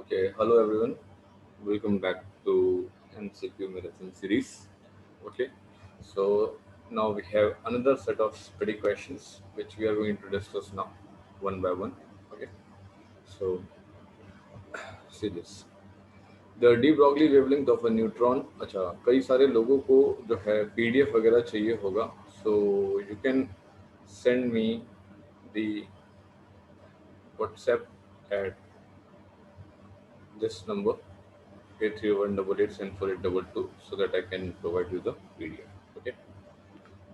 Okay, hello everyone. Welcome back to MCQ Marathon series. Okay, so now we have another set of study questions which we are going to discuss now one by one. Okay, so see this. The de Broglie wavelength of a neutron. अच्छा कई सारे लोगों को जो है PDF वगैरह चाहिए होगा. So you can send me the WhatsApp at this number 831887482 so that I can provide you the PDF. Okay.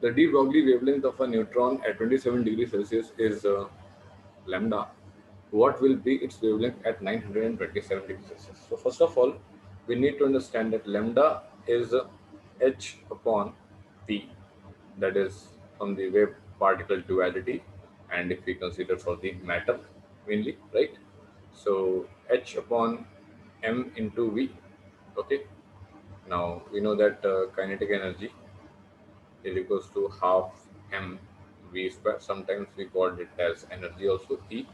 The de Broglie wavelength of a neutron at 27 degrees Celsius is lambda. What will be its wavelength at 927 degrees Celsius? So first of all, we need to understand that lambda is h upon p, that is from the wave particle duality, and if we consider for the matter mainly, right? So h upon m into v. Okay. Now we know that kinetic energy is equals to half m v square. Sometimes we called it as energy also E.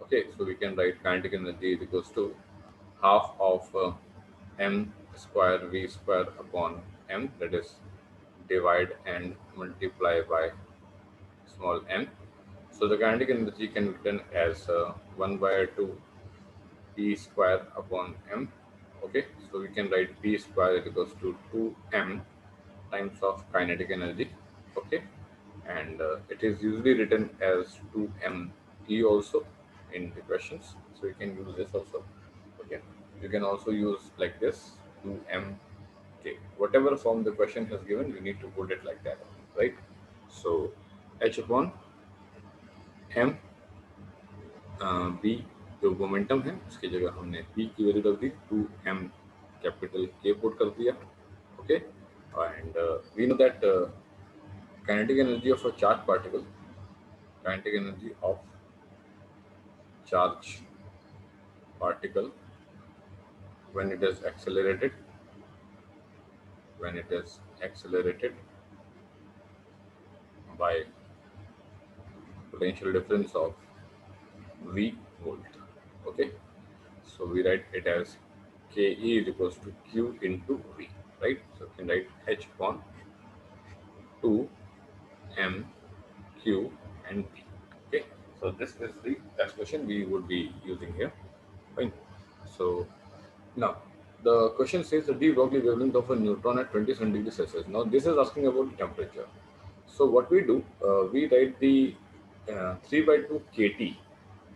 Okay, so we can write kinetic energy is equals to half of m square v square upon m, that is divide and multiply by small m. So the kinetic energy can be written as 1 by 2 p square upon m. Okay, so we can write p square is equals to 2m times of kinetic energy. Okay, and it is usually written as 2m e also in the questions, so you can use this also. Okay, you can also use like this 2m k, whatever form the question has given, you need to put it like that, right? So h upon m v जो momentum है उसकी जगह हमने P की value रख दी, 2m capital के put कर दिया. Okay, and we know that kinetic energy of a charged particle, kinetic energy of charge particle when it is accelerated, when it is accelerated by potential difference of v volt. Okay, so we write it as ke is equals to q into v, right? So we can write h upon 2 m q and p. Okay, so this is the expression we would be using here. Fine. So now the question says the de Broglie wavelength of a neutron at 27 degrees Celsius. Now this is asking about the temperature. So what we do, we write the 3 by 2 kT.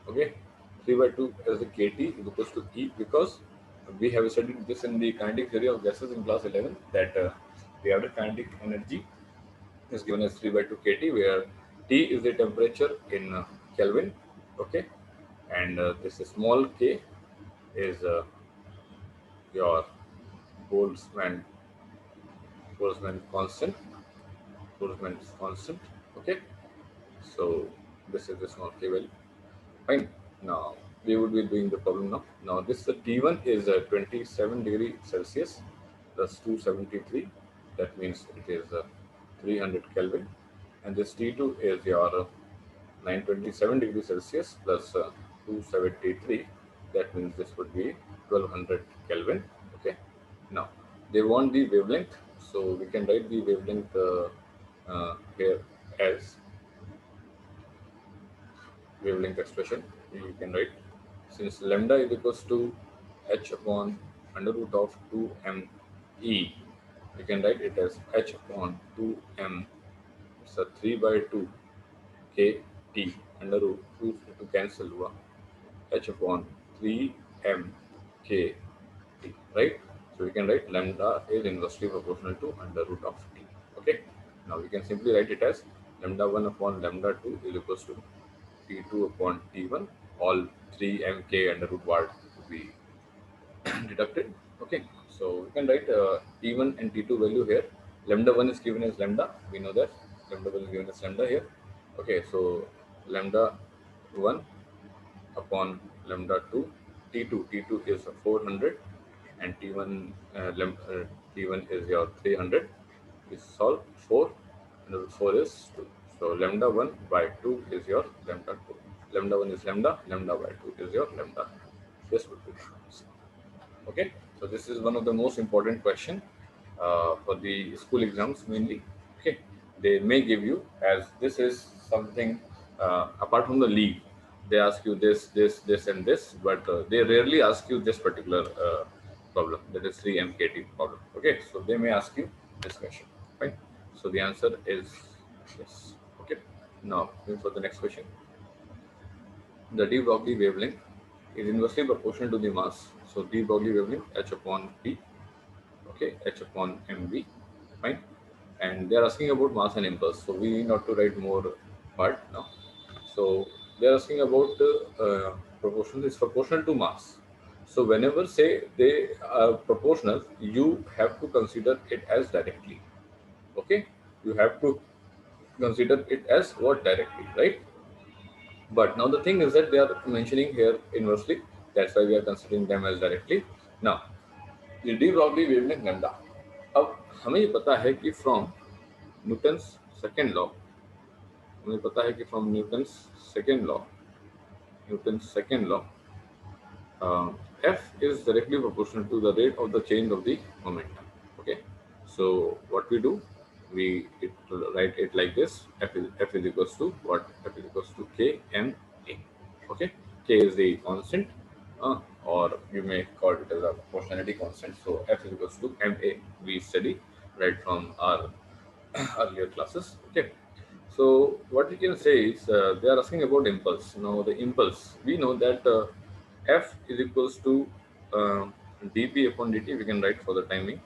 Okay, 3 by 2 as the kT is equals to E, because we have studied this in the kinetic theory of gases in class 11, that the average kinetic energy is given as 3 by 2 kT, where T is the temperature in Kelvin. Okay, and this small k is your Boltzmann Boltzmann constant. Boltzmann is constant. Okay, so this is the small k value. Fine. Now we would be doing the problem now. Now this T1 is 27 degree Celsius plus 273. That means it is 300 Kelvin, and this T2 is your 927 degrees Celsius plus 273. That means this would be 1200 Kelvin. Okay. Now they want the wavelength, so we can write the wavelength here as wavelength expression. You can write, since lambda is equals to h upon under root of 2m e, you can write it as h upon 2m, so 3 by 2 k t under root 2 to cancel हुआ, h upon 3m k t, right? So we can write lambda is inversely proportional to under root of t. Okay, now we can simply write it as lambda 1 upon lambda 2 is equals to T2 upon T1, all 3 mk under root word to be deducted. Okay, so we can write T1 and T2 value here. Lambda 1 is given as lambda, we know that lambda 1 is given as lambda here. Okay, so lambda 1 upon lambda 2, T2 is 400, and T1 is your 300. We solve 4, and 4 is 2. So lambda 1 by 2 is your lambda 2. Lambda 1 is lambda, lambda by 2 is your lambda. This would be the answer. Okay, so this is one of the most important question for the school exams mainly. Okay, they may give you, as this is something apart from the league, they ask you this and this, but they rarely ask you this particular problem, that is 3 MKT problem. Okay, so they may ask you this question. Fine, so the answer is yes. Okay, now going for the next question. The de Broglie wavelength is inversely proportional to the mass. So de Broglie wavelength h upon p, okay, h upon mv, fine. And they are asking about mass and impulse. So we need not to write more part now. So they are asking about proportional is proportional to mass. So whenever say they are proportional, you have to consider it as directly. Okay, you have to consider it as what directly, right? But now the thing is that they are mentioning here inversely. That's why we are considering them as directly. Now, the de Broglie wavelength lambda. अब हमें ये पता है कि from Newton's second law, हमें पता है कि from Newton's second law, F is directly proportional to the rate of the change of the momentum. Okay, so what we do, write it like this: F is equals to what? F is equals to K M A. Okay, K is the constant, or you may call it as a proportionality constant. So F is equals to M A. We study right from our earlier classes. Okay, so what we can say is they are asking about impulse. Now the impulse, we know that F is equals to dp upon dt. We can write for the timing.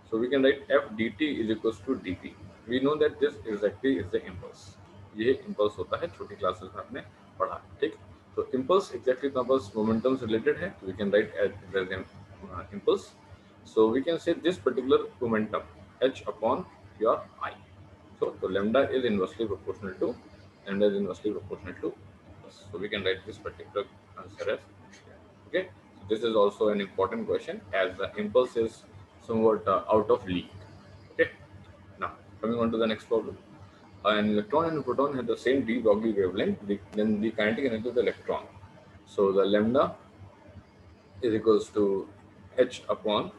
So we can write F dt is equals to dp. We know that this exactly is the impulse. ये impulse होता है, छोटी classes में आपने पढ़ा, ठीक? So impulse exactly तो बस momentum से related है, तो we can write as impulse. So we can say this particular momentum h upon your I. So lambda is inversely proportional to So we can write this particular answer as okay. So this is also an important question as the impulse is somewhat out of league. Okay. Now coming on to the next problem. An electron and a proton have the same de Broglie wavelength. Then the kinetic energy of the electron. So the lambda is equals to h upon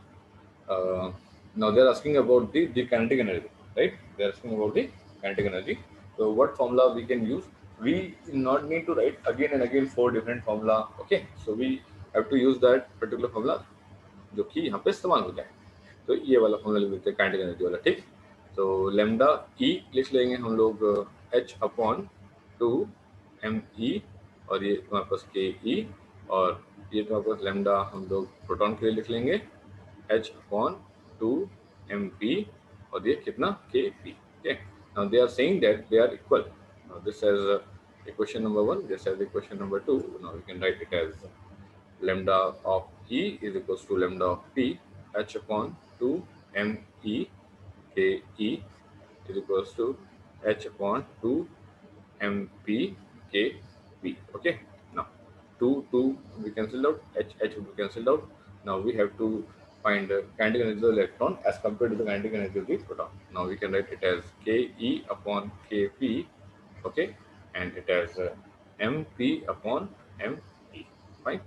now they're asking about the kinetic energy, right? They're asking about the kinetic energy. So what formula we can use? We not need to write again and again 4 different formula. Okay, so we have to use that particular formula जो कि यहाँ पे इस्तेमाल हो जाए. तो ये वाला फॉर्मूला लिख देते हैं काइनेटिक एनर्जी वाला, ठीक? तो लेमडा ई लिख लेंगे हम लोग h अपॉन 2 me और ये तुम्हारे पास के ई और ये तुम्हारे पास लेमडा हम लोग प्रोटॉन के लिए लिख लेंगे h upon 2 mp और ये कितना kp. Okay, now they are saying that they are equal. Now this as equation number 1, this as equation number 2. Now we can write it as lambda of e is equals to lambda of p h upon 2 me ke is equals to h upon 2 mp kp. Okay, now 2 we cancel out, h will be cancelled out. Now we have to find the kinetic energy of the electron as compared to the kinetic energy of the proton. Now we can write it as ke upon kp. Okay, and it as mp upon me. Fine,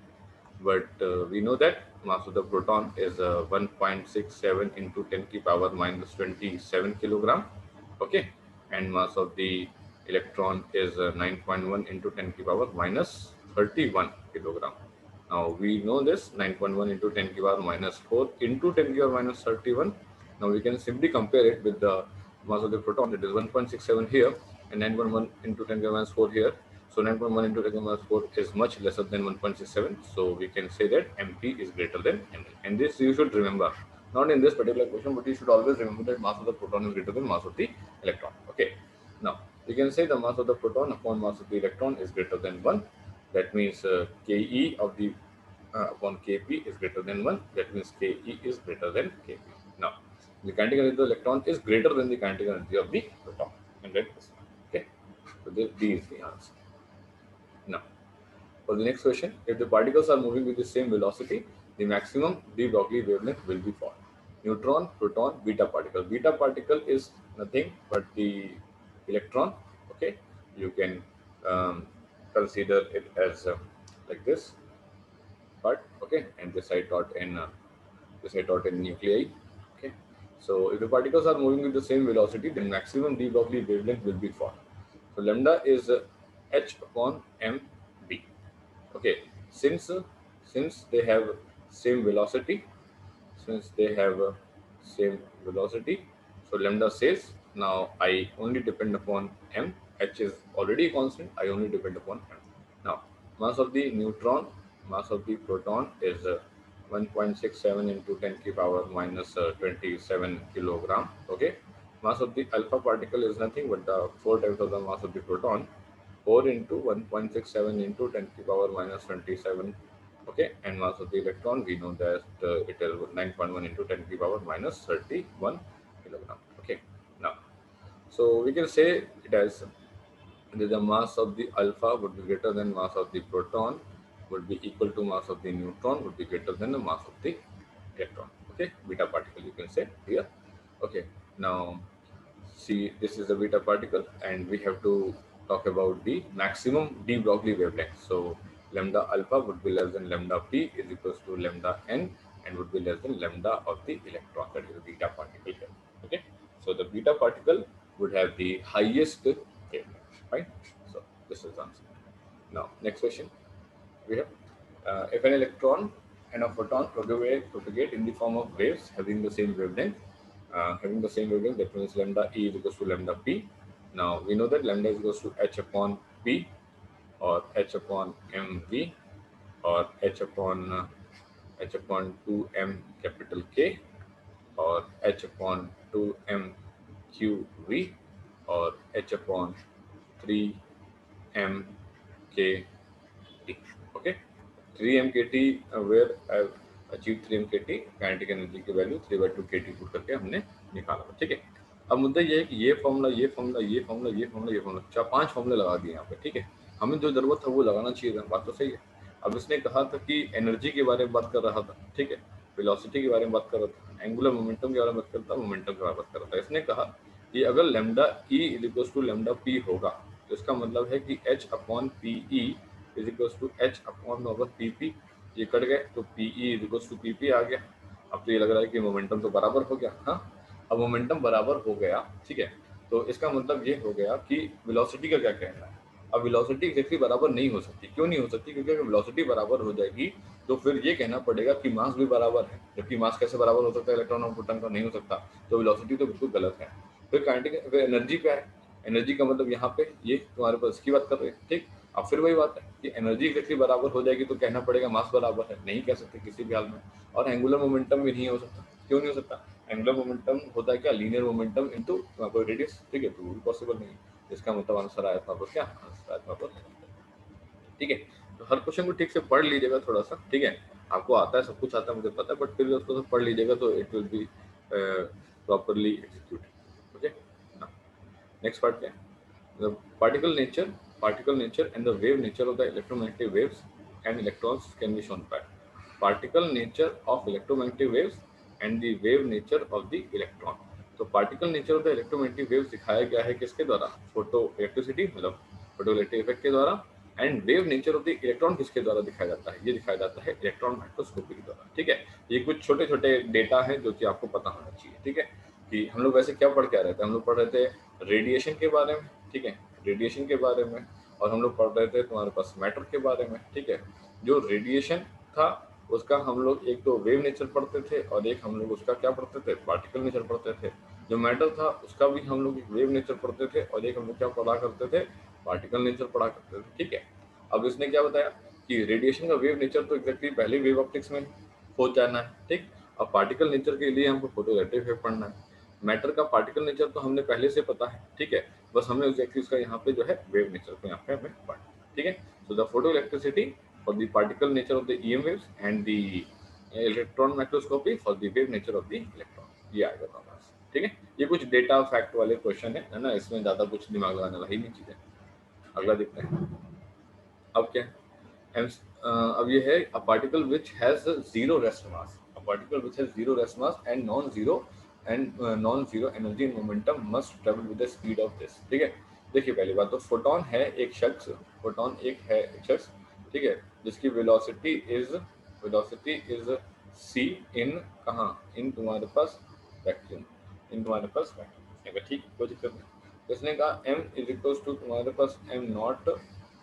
but we know that mass of the proton is 1.67 into 10 to the power minus 27 kilogram. Okay, and mass of the electron is 9.1 into 10 to the power minus 31 kilogram. Now we know this 9.1 into 10 to the power minus 4 into 10 to the power minus 31. Now we can simply compare it with the mass of the proton, that is 1.67 here and 9.1 into 10 to the minus 4 here. So 9.1 into 10 to the minus 4 is much lesser than 1.67. So we can say that MP is greater than ME. And this you should remember. Not in this particular question, but you should always remember that mass of the proton is greater than mass of the electron. Okay. Now we can say the mass of the proton upon mass of the electron is greater than 1. That means Ke of the upon Kp is greater than 1. That means Ke is greater than Kp. Now the kinetic energy of the electron is greater than the kinetic energy of the proton. And that is okay. So this D is the answer. Now, for the next question, if the particles are moving with the same velocity, the maximum de Broglie wavelength will be for neutron, proton, beta particle. Beta particle is nothing but the electron. Okay, you can consider it as like this. part, okay, and this I taught in nuclei. Okay, so if the particles are moving with the same velocity, then maximum de Broglie wavelength will be formed. So lambda is h upon m b. Okay, since they have same velocity, since they have same velocity, so lambda says now I only depend upon m. H is already a constant. I only depend upon m. Now mass of the neutron, mass of the proton is 1.67 into 10 to the power minus 27 kilogram. Okay, mass of the alpha particle is nothing but the 4 times of the mass of the proton. 4 into 1.67 into 10 to the power minus 27. Okay, and mass of the electron, we know that it is 9.1 into 10 to the power minus 31 kilogram. Okay, now, so we can say it as the mass of the alpha would be greater than mass of the proton, would be equal to mass of the neutron, would be greater than the mass of the electron. Okay, beta particle you can say here. Okay, now see, this is a beta particle, and we have to talk about the maximum de Broglie wavelength. So lambda alpha would be less than lambda p is equals to lambda n, and would be less than lambda of the electron, that is the beta particle here. Okay, so the beta particle would have the highest wavelength, right? So this is the answer. Now next question we have, if an electron and a photon propagate in the form of waves having the same wavelength, that means lambda e is equals to lambda p. Now we know that lambda is equals to h upon p, or h upon mv, or h upon 2m capital K, or h upon 2m qv, or h upon 3m k t. Okay, 3 mkt, where I've achieved 3 mkt kinetic energy की value 3/2 kT put करके हमने निकाला था, ठीक है। अब मुद्दा ये है कि ये फॉर्मूला, ये फॉर्मूला, ये फॉर्मूला, ये फॉर्मूला, ये फॉर्मूला, 4-5 फॉर्मूले लगा दिए यहाँ पे, ठीक है। हमें जो जरूरत था वो लगाना चाहिए था, बात तो सही है। अब इसने कहा था कि एनर्जी के बारे में बात कर रहा था, ठीक है, वेलोसिटी के बारे में बात कर रहा था, एंगुलर मोमेंटम के बारे में बात करता, मोमेंटम के बारे में बात कर रहा था। इसने कहा कि अगर lambda E is equals to lambda P होगा, तो इसका मतलब है कि H upon P E is equals to H upon over P P. ये कट गए तो P E is equals to P P आ गया। अब तो ये लग रहा है कि मोमेंटम तो बराबर हो गया। हाँ, अब मोमेंटम बराबर हो गया, ठीक है, तो इसका मतलब ये हो गया कि वेलोसिटी का क्या कहना है। अब वेलोसिटी एक्जेक्टली बराबर नहीं हो सकती। क्यों नहीं हो सकती? क्योंकि अगर वेलोसिटी बराबर हो जाएगी तो फिर ये कहना पड़ेगा कि मास भी बराबर है, जबकि मास कैसे बराबर हो सकता है इलेक्ट्रॉन और प्रोटॉन का? नहीं हो सकता। तो वेलोसिटी तो बिल्कुल गलत है। फिर काइनेटिक एनर्जी क्या है? एनर्जी का मतलब यहाँ पे ये तुम्हारे पास इसकी बात कर रहे हैं, ठीक। अब फिर वही बात है कि एनर्जी एक्जेक्टली बराबर हो जाएगी तो कहना पड़ेगा मास बराबर है, नहीं कह सकते किसी भी हाल में। और एंगुलर मोमेंटम भी नहीं हो सकता। क्यों नहीं हो सकता? एंगुलर मोमेंटम होता है क्या? लीनियर मोमेंटम इनटू कोई रेडियस, ठीक है, तो वो भी पॉसिबल नहीं है। इसका मतलब आंसर आया था क्या? आंसर आया था, ठीक है। तो हर क्वेश्चन को ठीक से पढ़ लीजिएगा थोड़ा सा, ठीक है। आपको आता है, सब कुछ आता है, मुझे पता है, बट फिर भी उसको पढ़ लीजिएगा तो it will be properly executed. Okay, next part क्या है? The particle nature and the wave nature of the electromagnetic waves and electrons can be shown by particle nature of electromagnetic waves and the wave nature of the electron. तो particle nature of the electromagnetic waves दिखाया गया है किसके द्वारा? Photo electricity, मतलब photo electric effect के द्वारा। And wave nature of the electron किसके द्वारा दिखाया जाता है? ये दिखाया जाता है इलेक्ट्रॉन माइक्रोस्कोपी के द्वारा, ठीक है। ये कुछ छोटे छोटे डेटा हैं जो कि आपको पता होना चाहिए, ठीक है। कि हम लोग वैसे क्या पढ़ के आ रहे थे? हम लोग पढ़ रहे थे रेडिएशन के बारे में, ठीक है, रेडिएशन के बारे में। और हम लोग पढ़ रहे थे तुम्हारे पास मैटर के बारे में, ठीक है। जो रेडिएशन था उसका हम लोग एक तो वेव नेचर पढ़ते थे और एक हम लोग उसका क्या पढ़ते थे? पार्टिकल नेचर पढ़ते थे। जो मैटर था उसका भी हम लोग एक वेव नेचर पढ़ते थे और एक हम लोग क्या पढ़ा करते थे? पार्टिकल नेचर पढ़ा करते थे, ठीक है। अब इसने क्या बताया कि रेडिएशन का वेव नेचर तो एग्जैक्टली पहले वेव ऑप्टिक्स में हो जाना है, ठीक। अब पार्टिकल नेचर के लिए हमको फोटो इलेक्ट्रिक इफेक्ट पढ़ना है। मैटर का पार्टिकल नेचर तो हमने पहले से पता है, ठीक है। बस हमें एग्जैक्टली उसका यहाँ पे जो है वेव नेचर को यहाँ पे हमें पढ़ना है, ठीक है। So the photo electricity for the particle nature of the EM waves and the electron microscopy for the wave nature of the electron, ये आएगा हमारे पास, ठीक है। ये कुछ डेटा फैक्ट वाले क्वेश्चन है ना, इसमें ज्यादा कुछ दिमाग लगाने वाला ही नहीं चीज है। अगला देखते हैं। अब क्या है? अब ये है a particle which has zero rest mass, a particle which has zero rest mass and non zero energy and momentum must travel with the speed of this, ठीक है। देखिए पहली बात तो फोटोन है एक शख्स, फोटोन एक है एक शख्स, ठीक है, जिसकी velocity is velocity is c इन कहाँ, इन तुम्हारे पास वैक्यूम, इन तुम्हारे पास वैक्यूम। ठीक, कोई दिक्कत नहीं। तो इसने कहा m इज इक्वल टू तुम्हारे पास m naught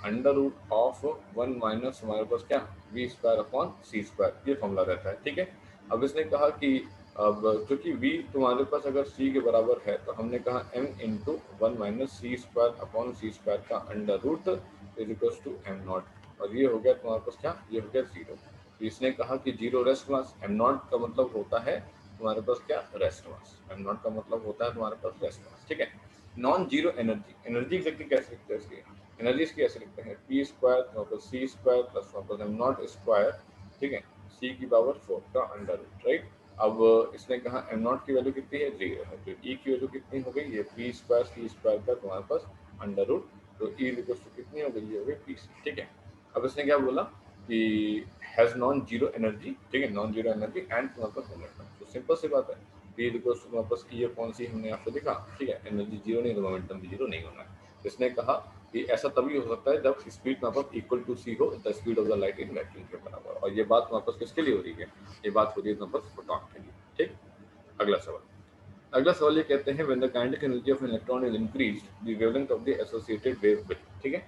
under root of 1 minus तुम्हारे पास क्या v square upon c square, ये फॉर्मूला रहता है। ठीक है, अब इसने कहा कि अब क्योंकि v तुम्हारे पास अगर c के बराबर है तो हमने कहा m into one minus c square upon c square का under root is equal to m naught, और ये हो गया तुम्हारे पास क्या, ये हो गया जीरो। तो इसने कहा कि zero rest mass, m not का मतलब होता है तुम्हारे पास क्या, रेस्ट मास, m नॉट का मतलब होता है तुम्हारे पास रेस्ट मास। ठीक है, non zero energy, energy exactly कैसे लिखते हैं इसकी, एनर्जी इसकी ऐसे लिखते हैं p square plus c square plus m naught square, ठीक है, सी की पावर 4 का अंडर रूट, राइट। अब इसने कहा एम नॉट की वैल्यू कितनी है, जीरो है, तो ई की वैल्यू कितनी हो गई, ये पी स्क्वायर सी स्क्वायर का तुम्हारे पास अंडर रूट, तो ई इक्वल टू कितनी हो गई, ये हो गई पी सी। ठीक है, अब इसने क्या बोला कि हैज नॉन जीरो एनर्जी, ठीक है, नॉन जीरो एनर्जी एंड तुम्हारे पास मोमेंटम, तो सिंपल सी बात है, पी इक्वल टू तुम्हारे पास ई कौन सी हमने यहाँ पे लिखा, ठीक है, एनर्जी जीरो नहीं तो मोमेंटम भी जीरो नहीं होना है। इसने कहा कि ऐसा तभी हो सकता है जब स्पीड वापस इक्वल टू सी हो the speed of the light in vacuum के बराबर, और ये बात वापस किसके लिए हो रही है, ये बात हो रही है वापस फोटॉन के लिए। ठीक, अगला सवाल, अगला सवाल ये कहते हैं when the kinetic energy of electron is increased the wavelength of the associated wave width, ठीक है।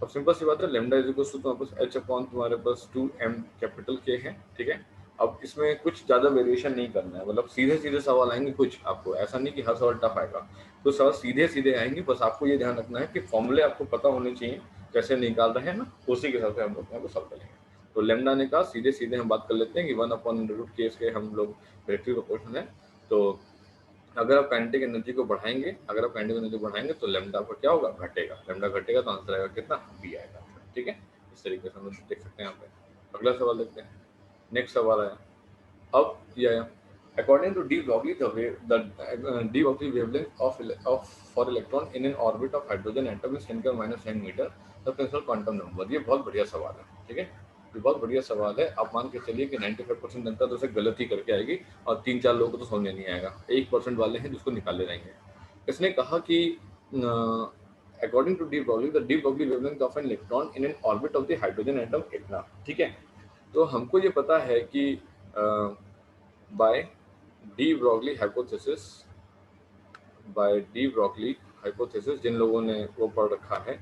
अब सिंपल सी बात है, लैम्डा इज इक्वल टू तुम्हारे पास एच अपॉन तुम्हारे पास 2m कैपिटल के है, ठीक है। अब इसमें कुछ ज़्यादा वेरिएशन नहीं करना है, मतलब सीधे सीधे सवाल आएंगे, कुछ आपको ऐसा नहीं कि हर सवाल टफ आएगा, तो सवाल सीधे सीधे आएंगे, बस आपको ये ध्यान रखना है कि फॉर्मूले आपको पता होने चाहिए कैसे निकाल रहे हैं ना, उसी के हिसाब से हम लोग यहाँ पे सॉल्व करेंगे। तो लैम्डा ने कहा सीधे सीधे हम बात कर लेते हैं कि 1 अपॉन रूट के इसके हम लोग वेक्टर प्रोपोर्शन है, तो अगर आप काइनेटिक एनर्जी को बढ़ाएंगे, अगर आप काइनेटिक एनर्जी बढ़ाएंगे तो लैम्डा पर क्या होगा, घटेगा, लैम्डा घटेगा तो आंसर आएगा कितना, बी आएगा। ठीक है, इस तरीके से हम देख सकते हैं यहाँ पे। अगला सवाल देखते हैं, नेक्स्ट सवाल आया, अब ये आया, according to de Broglie the wave the de Broglie wavelength of for electron in an orbit of hydrogen atom is 10 minus 10 metre the principal quantum number। ये बहुत बढ़िया सवाल है, ठीक है, ये बहुत बढ़िया सवाल है। आप मान के चलिए कि 95% जनता तो उसे गलत ही करके आएगी और 3-4 लोगों को तो समझ नहीं आएगा, 1% वाले हैं जिसको निकाले जाएंगे। इसने कहा कि according to de Broglie the de Broglie wavelength of an electron in an orbit of the hydrogen atom इतना, ठीक है। तो हमको ये पता है कि by de Broglie hypothesis, by de Broglie hypothesis, जिन लोगों ने वो पढ़ रखा है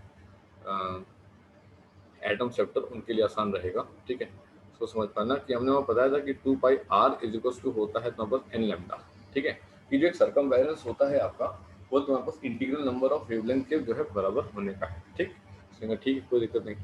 एटम चैप्टर, उनके लिए आसान रहेगा, ठीक है। इसको समझ पाना कि हमने वो बताया था कि 2 पाई आर इज इक्वल टू होता है तुम्हारे पास एन लैम्डा, ठीक है, कि जो एक सर्कमवेरेंस होता है आपका, वो तुम्हारे पास इंटीग्रल नंबर ऑफ वेवलेंथ के जो है बराबर होने का है। ठीक, इसने कहा ठीक है, कोई दिक्कत नहीं।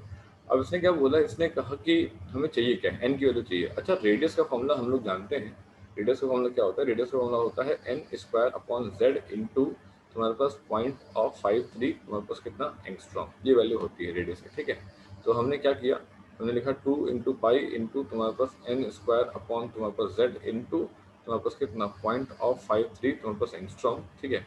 अब इसने क्या बोला, इसने कहा कि हमें चाहिए क्या, एन की वैल्यू चाहिए। अच्छा, रेडियस का फॉर्मूला हम लोग जानते हैं, रेडियस का फॉर्मूला क्या होता है, रेडियस का फॉर्मूला होता है n square upon z into तुम्हारे पास 0.53 तुम्हारे पास कितना एंगस्ट्रॉम, ये वैल्यू होती है रेडियस की, ठीक है। तो हमने क्या किया, हमने लिखा 2 इंटू पाई इंटू तुम्हारे पास एन स्क्वायर अपॉन तुम्हारे पास जेड इंटू तुम्हारे पास कितना 0.53 तुम्हारे पास एंगस्ट्रॉम, ठीक है,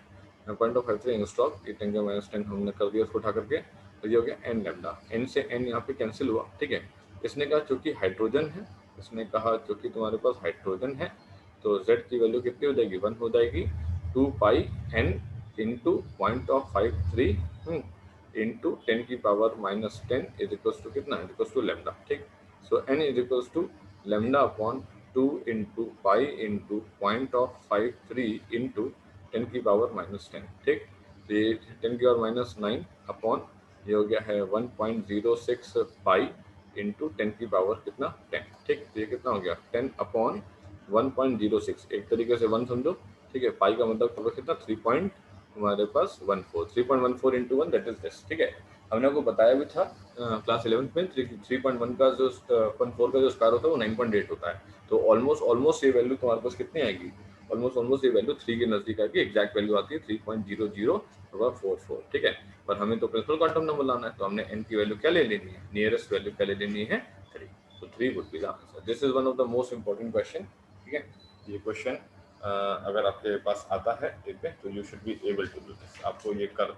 0.53 एंगस्ट्रॉम, ये 10⁻⁻10 हमने कर दिया उसको उठा करके, तो ये हो गया एन लैम्डा, एन से एन यहाँ पे कैंसिल हुआ, ठीक है। इसने कहा चूंकि हाइड्रोजन है, इसने कहा चूंकि तुम्हारे पास हाइड्रोजन है तो जेड की वैल्यू कितनी हो जाएगी, 1 हो जाएगी, 2 पाई एन इंटू 0.53 इंटू 10 की power minus 10 is equals to कितना, इज इक्वल्स टू लैम्डा, ठीक। So N is equals to lambda upon 2 into pi into 0.53 into 10 की पावर माइनस 10, ठीक। तो ये 10 की पावर माइनस 9 अपॉन ये हो गया है 1.06 पाई इंटू 10 की पावर कितना 10, ठीक। तो ये कितना हो गया 10 अपॉन 1.06, एक तरीके से 1 समझो, ठीक है। पाई का मतलब कितना 3 हमारे पास 3.14 इंटू 1 दैट इज दिस, ठीक है। हमने आपको बताया भी था क्लास 11th में 3.1 का जो 0.4 का जो स्क्वायर होता है वो 9.8 होता है, तो ऑलमोस्ट ऑलमोस्ट ये वैल्यू तुम्हारे पास कितनी आएगी, ऑलमोस्ट ऑलमोस्ट ये वैल्यू 3 के नजदीक आएगी, एग्जैक्ट वैल्यू आती है 3.0044, ठीक है। पर हमें तो प्रिंसिपल क्वांटम नंबर लाना है, तो हमने n की वैल्यू क्या ले लेनी है, नियरेस्ट वैल्यू क्या ले लेनी है 3, तो 3 would be the answer. This is one of the most important question, ठीक है। ये क्वेश्चन अगर आपके पास आता है, ठीक है, तो you should be able to do this, आपको ये कर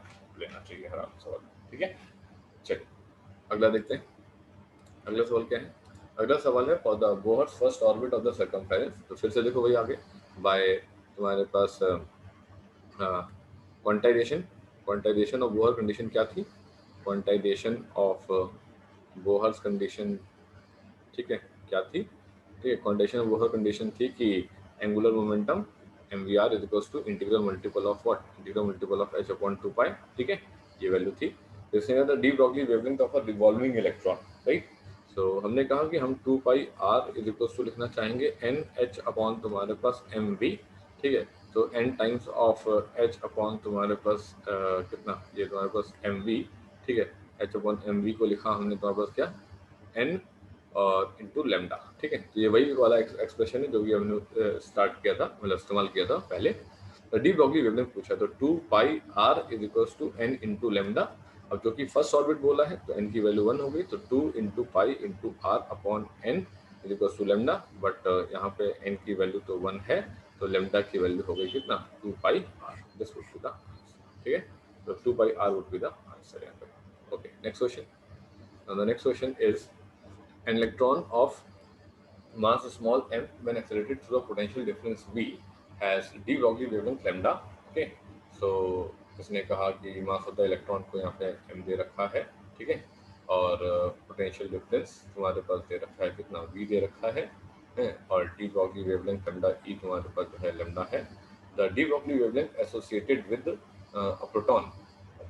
लेना चाहिए हर सवाल, ठीक है। चलिए अगला देखते हैं, अगला सवाल क्या है, अगला सवाल है for the Bohr's first orbit of the circumference, तो फिर से देखो भाई आगे, बाय तुम्हारे पास quantization, quantization of Bohr condition क्या थी, क्वांटाइजेशन ऑफ बोहर्स कंडीशन, ठीक है, क्या थी, ठीक है, कंडीशन वह कंडीशन थी कि angular momentum mvr is equals to integral multiple of what, integral multiple of h upon 2 pi, ठीक है, ये वैल्यू थी। इसने कहा de Broglie wavelength of a revolving electron, right. So हमने कहा कि हम 2 pi r is equals to लिखना चाहेंगे n h अपॉन तुम्हारे पास mv, ठीक है। तो n times of h upon तुम्हारे पास कितना, ये तुम्हारे पास mv, ठीक है, h अपॉन mv को लिखा हमने तुम्हारे पास क्या, n और इंटू लेमडा, ठीक है। तो ये वही वाला एक्सप्रेशन है जो भी हमने स्टार्ट किया था, मतलब इस्तेमाल किया था पहले। तो डी ब्रॉगली वेवलेंथ पूछा तो 2 pi r is equals to n into lambda. अब जो कि फर्स्ट ऑर्बिट बोला है तो n की वैल्यू 1 हो गई, तो 2 into pi into r upon n is equals to lambda, but यहाँ पे n की वैल्यू तो 1 है, तो लेमडा की वैल्यू हो गई कितना, 2 pi r, this would be the answer, ठीक है। तो 2 pi r would be the answer यहाँ पे। Okay, next question. The next question is an electron of mass small m when accelerated through a potential difference v has de Broglie wavelength lambda, okay। so इसने कहा कि मास of the electron को यहाँ पे m दे रखा है, ठीक है, और पोटेंशियल डिफरेंस तुम्हारे पास दे रखा है कितना, v दे रखा है, और de Broglie wavelength lambda e तुम्हारे पास जो है लैम्डा है। The de Broglie wavelength associated with a proton,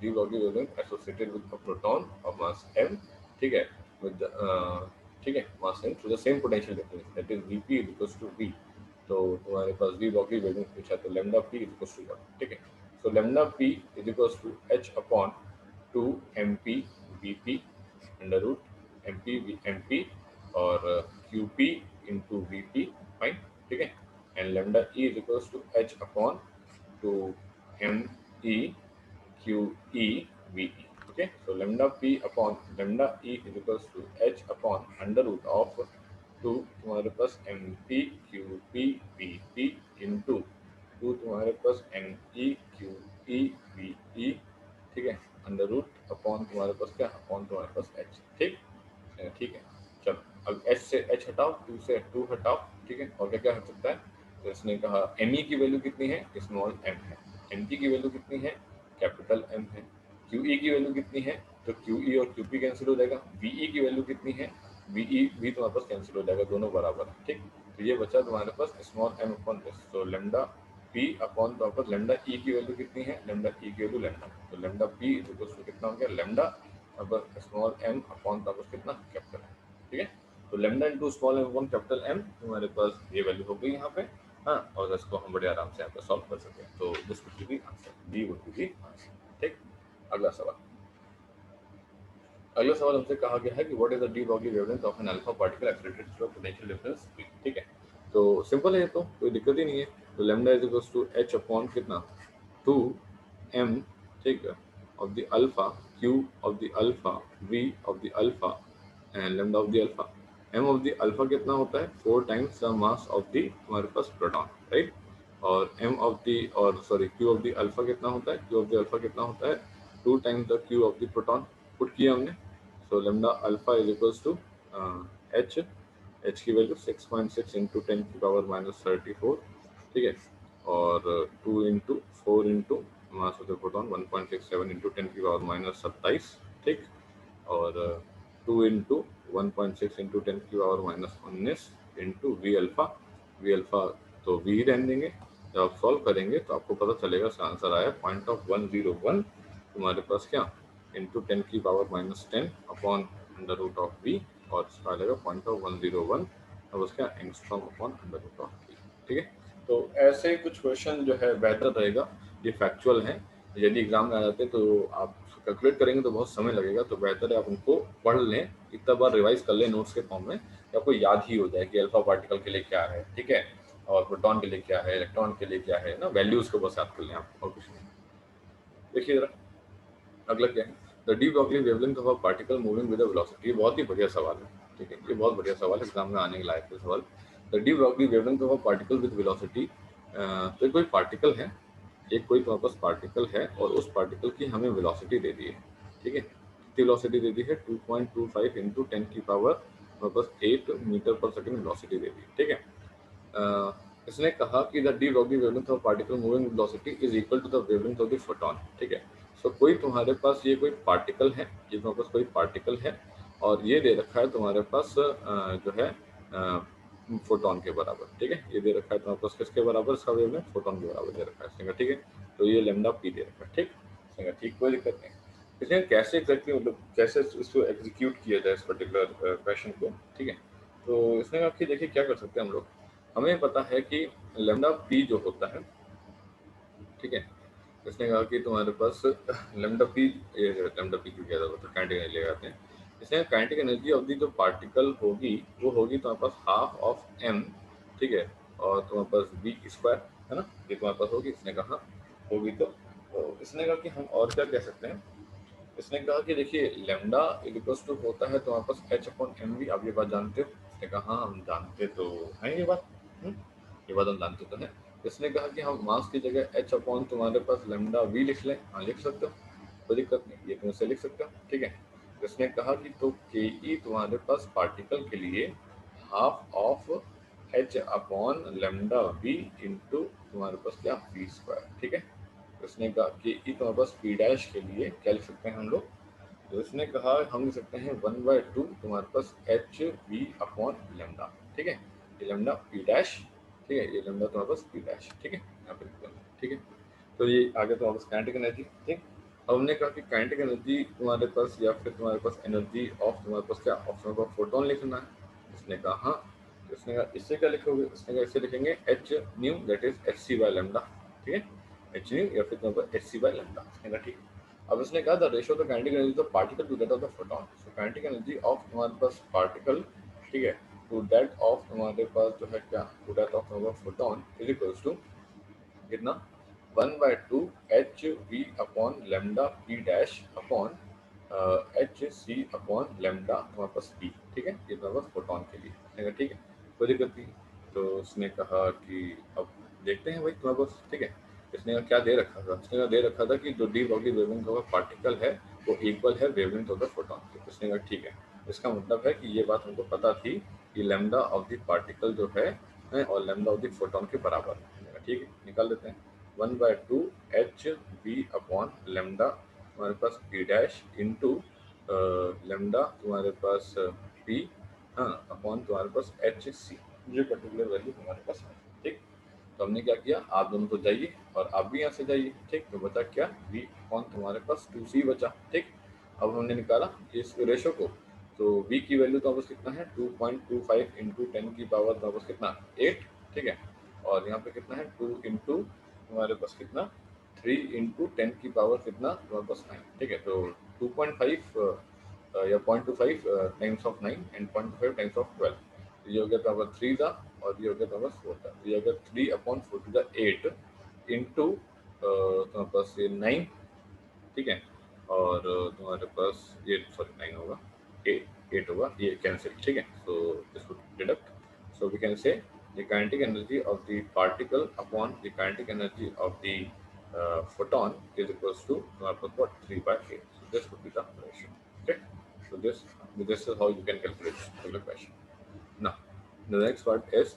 de Broglie wavelength associated with a proton of mass m, ठीक है, with ठीक है, mass m through the same potential difference that is vp is equals to v। तो तुम्हारे पास de Broglie wavelength पूछा तो lambda p is equals to what, ठीक है। So lambda p is equals to h upon 2 mp vp under root mp और qp into vp, fine, ठीक है। And lambda e is equals to h upon 2 me QE VE. Okay, so lambda P upon lambda E is equals to H upon under root of 2 तुम्हारे पास MP QP VP into 2 तुम्हारे पास ME QE VE, ठीक है, under root upon तुम्हारे पास क्या, upon तुम्हारे पास H, ठीक, ठीक है। चलो अब H से H हटाओ, 2 से 2 हटाओ, ठीक है, और क्या क्या हो सकता है। तो इसने कहा ME की वैल्यू कितनी है, स्मॉल m है, MP की वैल्यू कितनी है, कैपिटल M है, QE की वैल्यू कितनी है, तो QE और QP कैंसिल हो जाएगा, VE की वैल्यू कितनी है, VE भी तुम्हारे पास कैंसिल हो जाएगा, दोनों बराबर है, ठीक। तो ये बचा तुम्हारे पास स्मॉल m अपॉन दिस, तो लैम्डा P अपॉन तुम्हारे पास लैम्डा E की वैल्यू कितनी है, लैम्डा E की वैल्यू लैम्डा, तो lambda P is equal to कितना हो गया, लैम्डा अब स्मॉल m अपॉन तुम्हारे पास कितना, कैपिटल M, ठीक है। तो lambda into small m upon capital M तुम्हारे पास ये वैल्यू हो गई यहाँ पे, हाँ, और इसको हम बड़े आराम से यहाँ पे सॉल्व कर सकते हैं। तो this would be the answer, D would be the answer, ठीक। अगला सवाल, अगला सवाल हमसे कहा गया है कि what is the de Broglie wavelength of an alpha particle accelerated through potential difference v, ठीक है। तो सिंपल है, तो कोई दिक्कत ही नहीं है। तो lambda is equals to h upon कितना, 2 m, ठीक है, of the alpha, q of the alpha, v of the alpha and lambda of the alpha. m of the alpha कितना होता है, 4 times the mass of the हमारे पास proton, right. और m of the, और sorry, q of the alpha कितना होता है, q ऑफ द अल्फा कितना होता है, 2 times the q of the proton, put किया हमने। So lambda alpha is equals to h की वैल्यू 6.6 इंटू 10 की पावर माइनस 34, ठीक है, और 2 into 4 into mass of the proton 1.67 into 10 की पावर माइनस 27, ठीक, और 2 इंटू 1.6 इंटू 10 की power minus 19 into V alpha तो वी ही रहने देंगे। जब आप सॉल्व करेंगे तो आपको पता चलेगा इसका आंसर आया 0.101 तुम्हारे पास क्या, इंटू 10 की power minus 10 upon under root of v, और इसका आ जाएगा 0.101 अब उसका angstrom upon under root of v, ठीक है। तो ऐसे कुछ क्वेश्चन जो है बेहतर रहेगा, ये फैक्चुअल हैं, यदि एग्जाम में आ जाते तो आप कैलकुलेट करेंगे तो बहुत समय लगेगा, तो बेहतर है आप उनको पढ़ लें, इतना बार रिवाइज कर लें नोट्स के फॉर्म में कि आपको याद ही हो जाए कि अल्फा पार्टिकल के लिए क्या है, ठीक है, और प्रोटॉन के लिए क्या है, इलेक्ट्रॉन के लिए क्या है ना, वैल्यूज को बस याद कर लें आप, और कुछ नहीं। देखिए जरा अगला क्या है, the de Broglie wavelength of a particle moving with a velocity. ये बहुत ही बढ़िया सवाल है, ठीक है, ये बहुत बढ़िया सवाल है, एग्जाम में आने के लायक है सवाल। The de Broglie wavelength of a particle with velocity, तो ये कोई पार्टिकल है, एक कोई तुम्हारे पास पार्टिकल है और उस पार्टिकल की हमें वेलोसिटी दे दी है, ठीक है, कितनी वेलोसिटी दे दी है, 2.25 इंटू 10 की पावर हमारे पास 8 मीटर पर सेकंड वेलोसिटी दे दी है, ठीक है। इसने कहा कि the de Broglie wavelength of particle moving with velocity is equal to the wavelength of the photon, ठीक है। सो कोई तुम्हारे पास ये कोई पार्टिकल है, ये तुम्हारे पास कोई पार्टिकल है और ये दे रखा है तुम्हारे पास जो है फोटोन के बराबर, ठीक है। ये दे रखा है तुम्हारे पास किसके बराबर, इसका वेवलेंथ फोटोन के बराबर दे रखा है इसने कहा, ठीक है। तो ये लैम्डा पी दे रखा है, ठीक। इसने कहा ठीक, कोई दिक्कत नहीं। इसने कैसे एग्जैक्टली मतलब कैसे इसको एग्जीक्यूट किया जाए इस पर्टिकुलर क्वेश्चन को, ठीक है। तो इसने कहा कि देखिए क्या कर सकते हैं हम लोग, हमें पता है कि लैम्डा पी जो होता है, ठीक है। इसने कहा कि तुम्हारे पास लैम्डा पी, ये लैम्डा पी क्यों किया था, तो काइनेटिक एनर्जी लगाते हैं। इसने काइनेटिक एनर्जी ऑफ दी जो पार्टिकल होगी वो होगी तुम्हारे पास हाफ ऑफ एम, ठीक है। और तुम्हारे पास बी स्क्वायर है ना, ये तुम्हारे पास होगी। इसने कहा होगी तो इसने कहा कि हम और क्या कह सकते हैं। इसने कहा कि देखिए लैम्डा इक्वल्स टू होता है तुम्हारे पास एच अपॉन एम वी, आप ये बात जानते हो। इसने कहा हाँ हम जानते तो हैं ये बात, ये बात हम जानते तो हैं। इसने कहा कि हम मास की जगह एच अपॉन तुम्हारे पास लैम्डा वी लिख लें, हाँ लिख सकते हो, कोई दिक्कत नहीं, ये तुम इससे लिख सकते हो, ठीक है। इसने कहा कि तो के ई तुम्हारे पास पार्टिकल के लिए half of h upon lambda v into तुम्हारे पास क्या वी स्क्वायर, ठीक है। उसने कहा कि ई तुम्हारे पास पी डैश के लिए क्या लिख सकते हैं हम लोग, तो इसने कहा हम लिख सकते हैं 1/2 तुम्हारे पास एच वी अपॉन लेमडा, ठीक है। ये लेमडा पी डैश, ठीक है, ये लेमडा तुम्हारे पास पी डैश, ठीक है, यहाँ पे लिखते हैं, ठीक है। तो ये आगे तुम्हारे पास काइनेटिक एनर्जी, ठीक। अब हमने कहा कि काइनेटिक एनर्जी तुम्हारे पास या फिर तुम्हारे पास एनर्जी ऑफ तुम्हारे पास क्या ऑप्शन का फोटोन लिखना है। इसने कहा हाँ, तो इसने कहा इससे क्या लिखोगे, इसने कहा इससे लिखेंगे h nu that is h C by lambda, ठीक है, एच न्यू या फिर तुम्हारे पास एच सी बाय लेमडा। इसने कहा ठीक है। अब इसने कहा the ratio of the kinetic energy of particle to that of the photon, so kinetic energy of तुम्हारे पास पार्टिकल, ठीक है, टू दैट ऑफ तुम्हारे पास जो है क्या, टू दैट ऑफ तुम्हारे फोटोन इज इक्वल्स टू कितना, 1/2 h v upon lambda p dash upon h सी अपॉन लेमडा तुम्हारे पास पी, ठीक है, ये तुम्हारे पास फोटोन के लिए। इसने कहा ठीक है, कोई दिक्कत नहीं। तो उसने कहा कि अब देखते हैं भाई तुम्हारे पास, ठीक है। इसने कहा क्या दे रखा था, इसने कहा दे रखा था कि जो D Broglie wavelength of particle है वो इक्वल है वेवलेंथ ऑफ द फोटोन के। इसने कहा ठीक है, इसका मतलब है कि ये बात हमको पता थी कि लेमडा ऑफ द पार्टिकल जो है और लेमडा ऑफ द फोटोन के बराबर है। इसने कहा ठीक है, निकाल देते हैं 1/2 एच वी अपॉन लेमडा हमारे पास पी डैश इंटू लेमडा तुम्हारे पास पी, हाँ, अपॉन तुम्हारे पास एच सी, जो पर्टिकुलर वैल्यू हमारे पास है, ठीक। तो हमने क्या किया, आप दोनों तो जाइए और आप भी यहाँ से जाइए, ठीक। तो बचा क्या, वी अपॉन तुम्हारे पास 2c बचा, ठीक। अब हमने निकाला इस रेशो को, तो v की वैल्यू तो वापस कितना है 2.25 इंटू 10 की पावर वापस कितना 8, ठीक है। और यहाँ पे कितना है 2 इंटू हमारे पास कितना 3 इंटू 10 की पावर कितना हमारे पास 9, ठीक है। तो 2.5 या 0.25 times of 9 and 0.5 times of 12, तो ये हो गया पावर 3 था और ये हो गया पावर 4 था। तो ये हो गया 3/4 टू द 8 इंटू तुम्हारे पास ये 9, ठीक है। और तुम्हारे पास ये सॉरी 9 होगा, 8 होगा, ये कैंसिल, ठीक है। So this would deduct, so we can say the kinetic energy of the particle upon the kinetic energy of the photon is equals to what 3/8. So this would be the ratio. Okay. So this is how you can calculate the equation. Now the next part is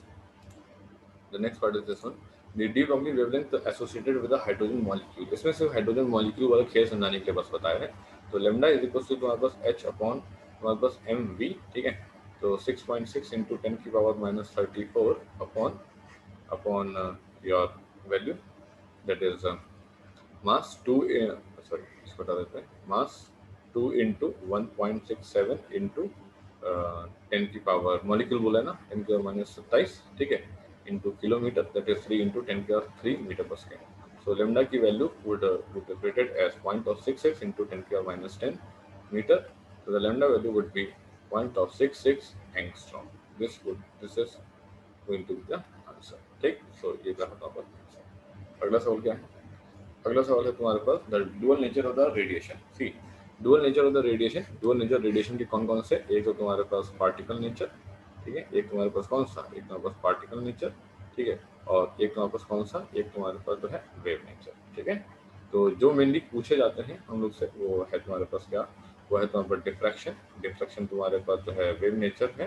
this one. The de Broglie wavelength associated with the hydrogen molecule. इसमें सिर्फ hydrogen molecule वाला खेल समझाने के लिए बस बताया है। तो लेमडा इज इक्वल टू तुम्हारे पास एच अपॉन तुम्हारे पास एम वी, ठीक है। तो 6.6 इंटू 10 की power minus 34 upon upon your value that is mass 2, sorry इसको हटा देते हैं, मास 2 इंटू 1.67 इंटू 10 की पावर मॉलिक्यूल बोला है ना 10 की पावर माइनस 27, ठीक है, into kilometre that is 3 into 10 की power 3 metre per second. So lambda की value would be rated as 0.66 into 10 की power minus 10 metre. So the lambda value would be 0.66 angstrom. This is going to be the answer, ठीक। सो ये रहा हमारा answer. अगला सवाल क्या है, अगला सवाल है तुम्हारे पास the dual nature of the radiation. See dual nature of the radiation, dual nature radiation के कौन कौन से, एक तो तुम्हारे पास पार्टिकल नेचर, ठीक है, एक तुम्हारे पास कौन सा, एक तुम्हारे पास पार्टिकल नेचर, ठीक है, और एक तुम्हारे पास कौन सा, एक तुम्हारे पास जो है वेव नेचर, ठीक है। तो जो मेनली पूछे जाते हैं हम लोग से वो है तुम्हारे पास क्या, वो है तुम्हारे पास डिफ्रैक्शन, डिफ्रैक्शन तुम्हारे पास जो है वेव नेचर है,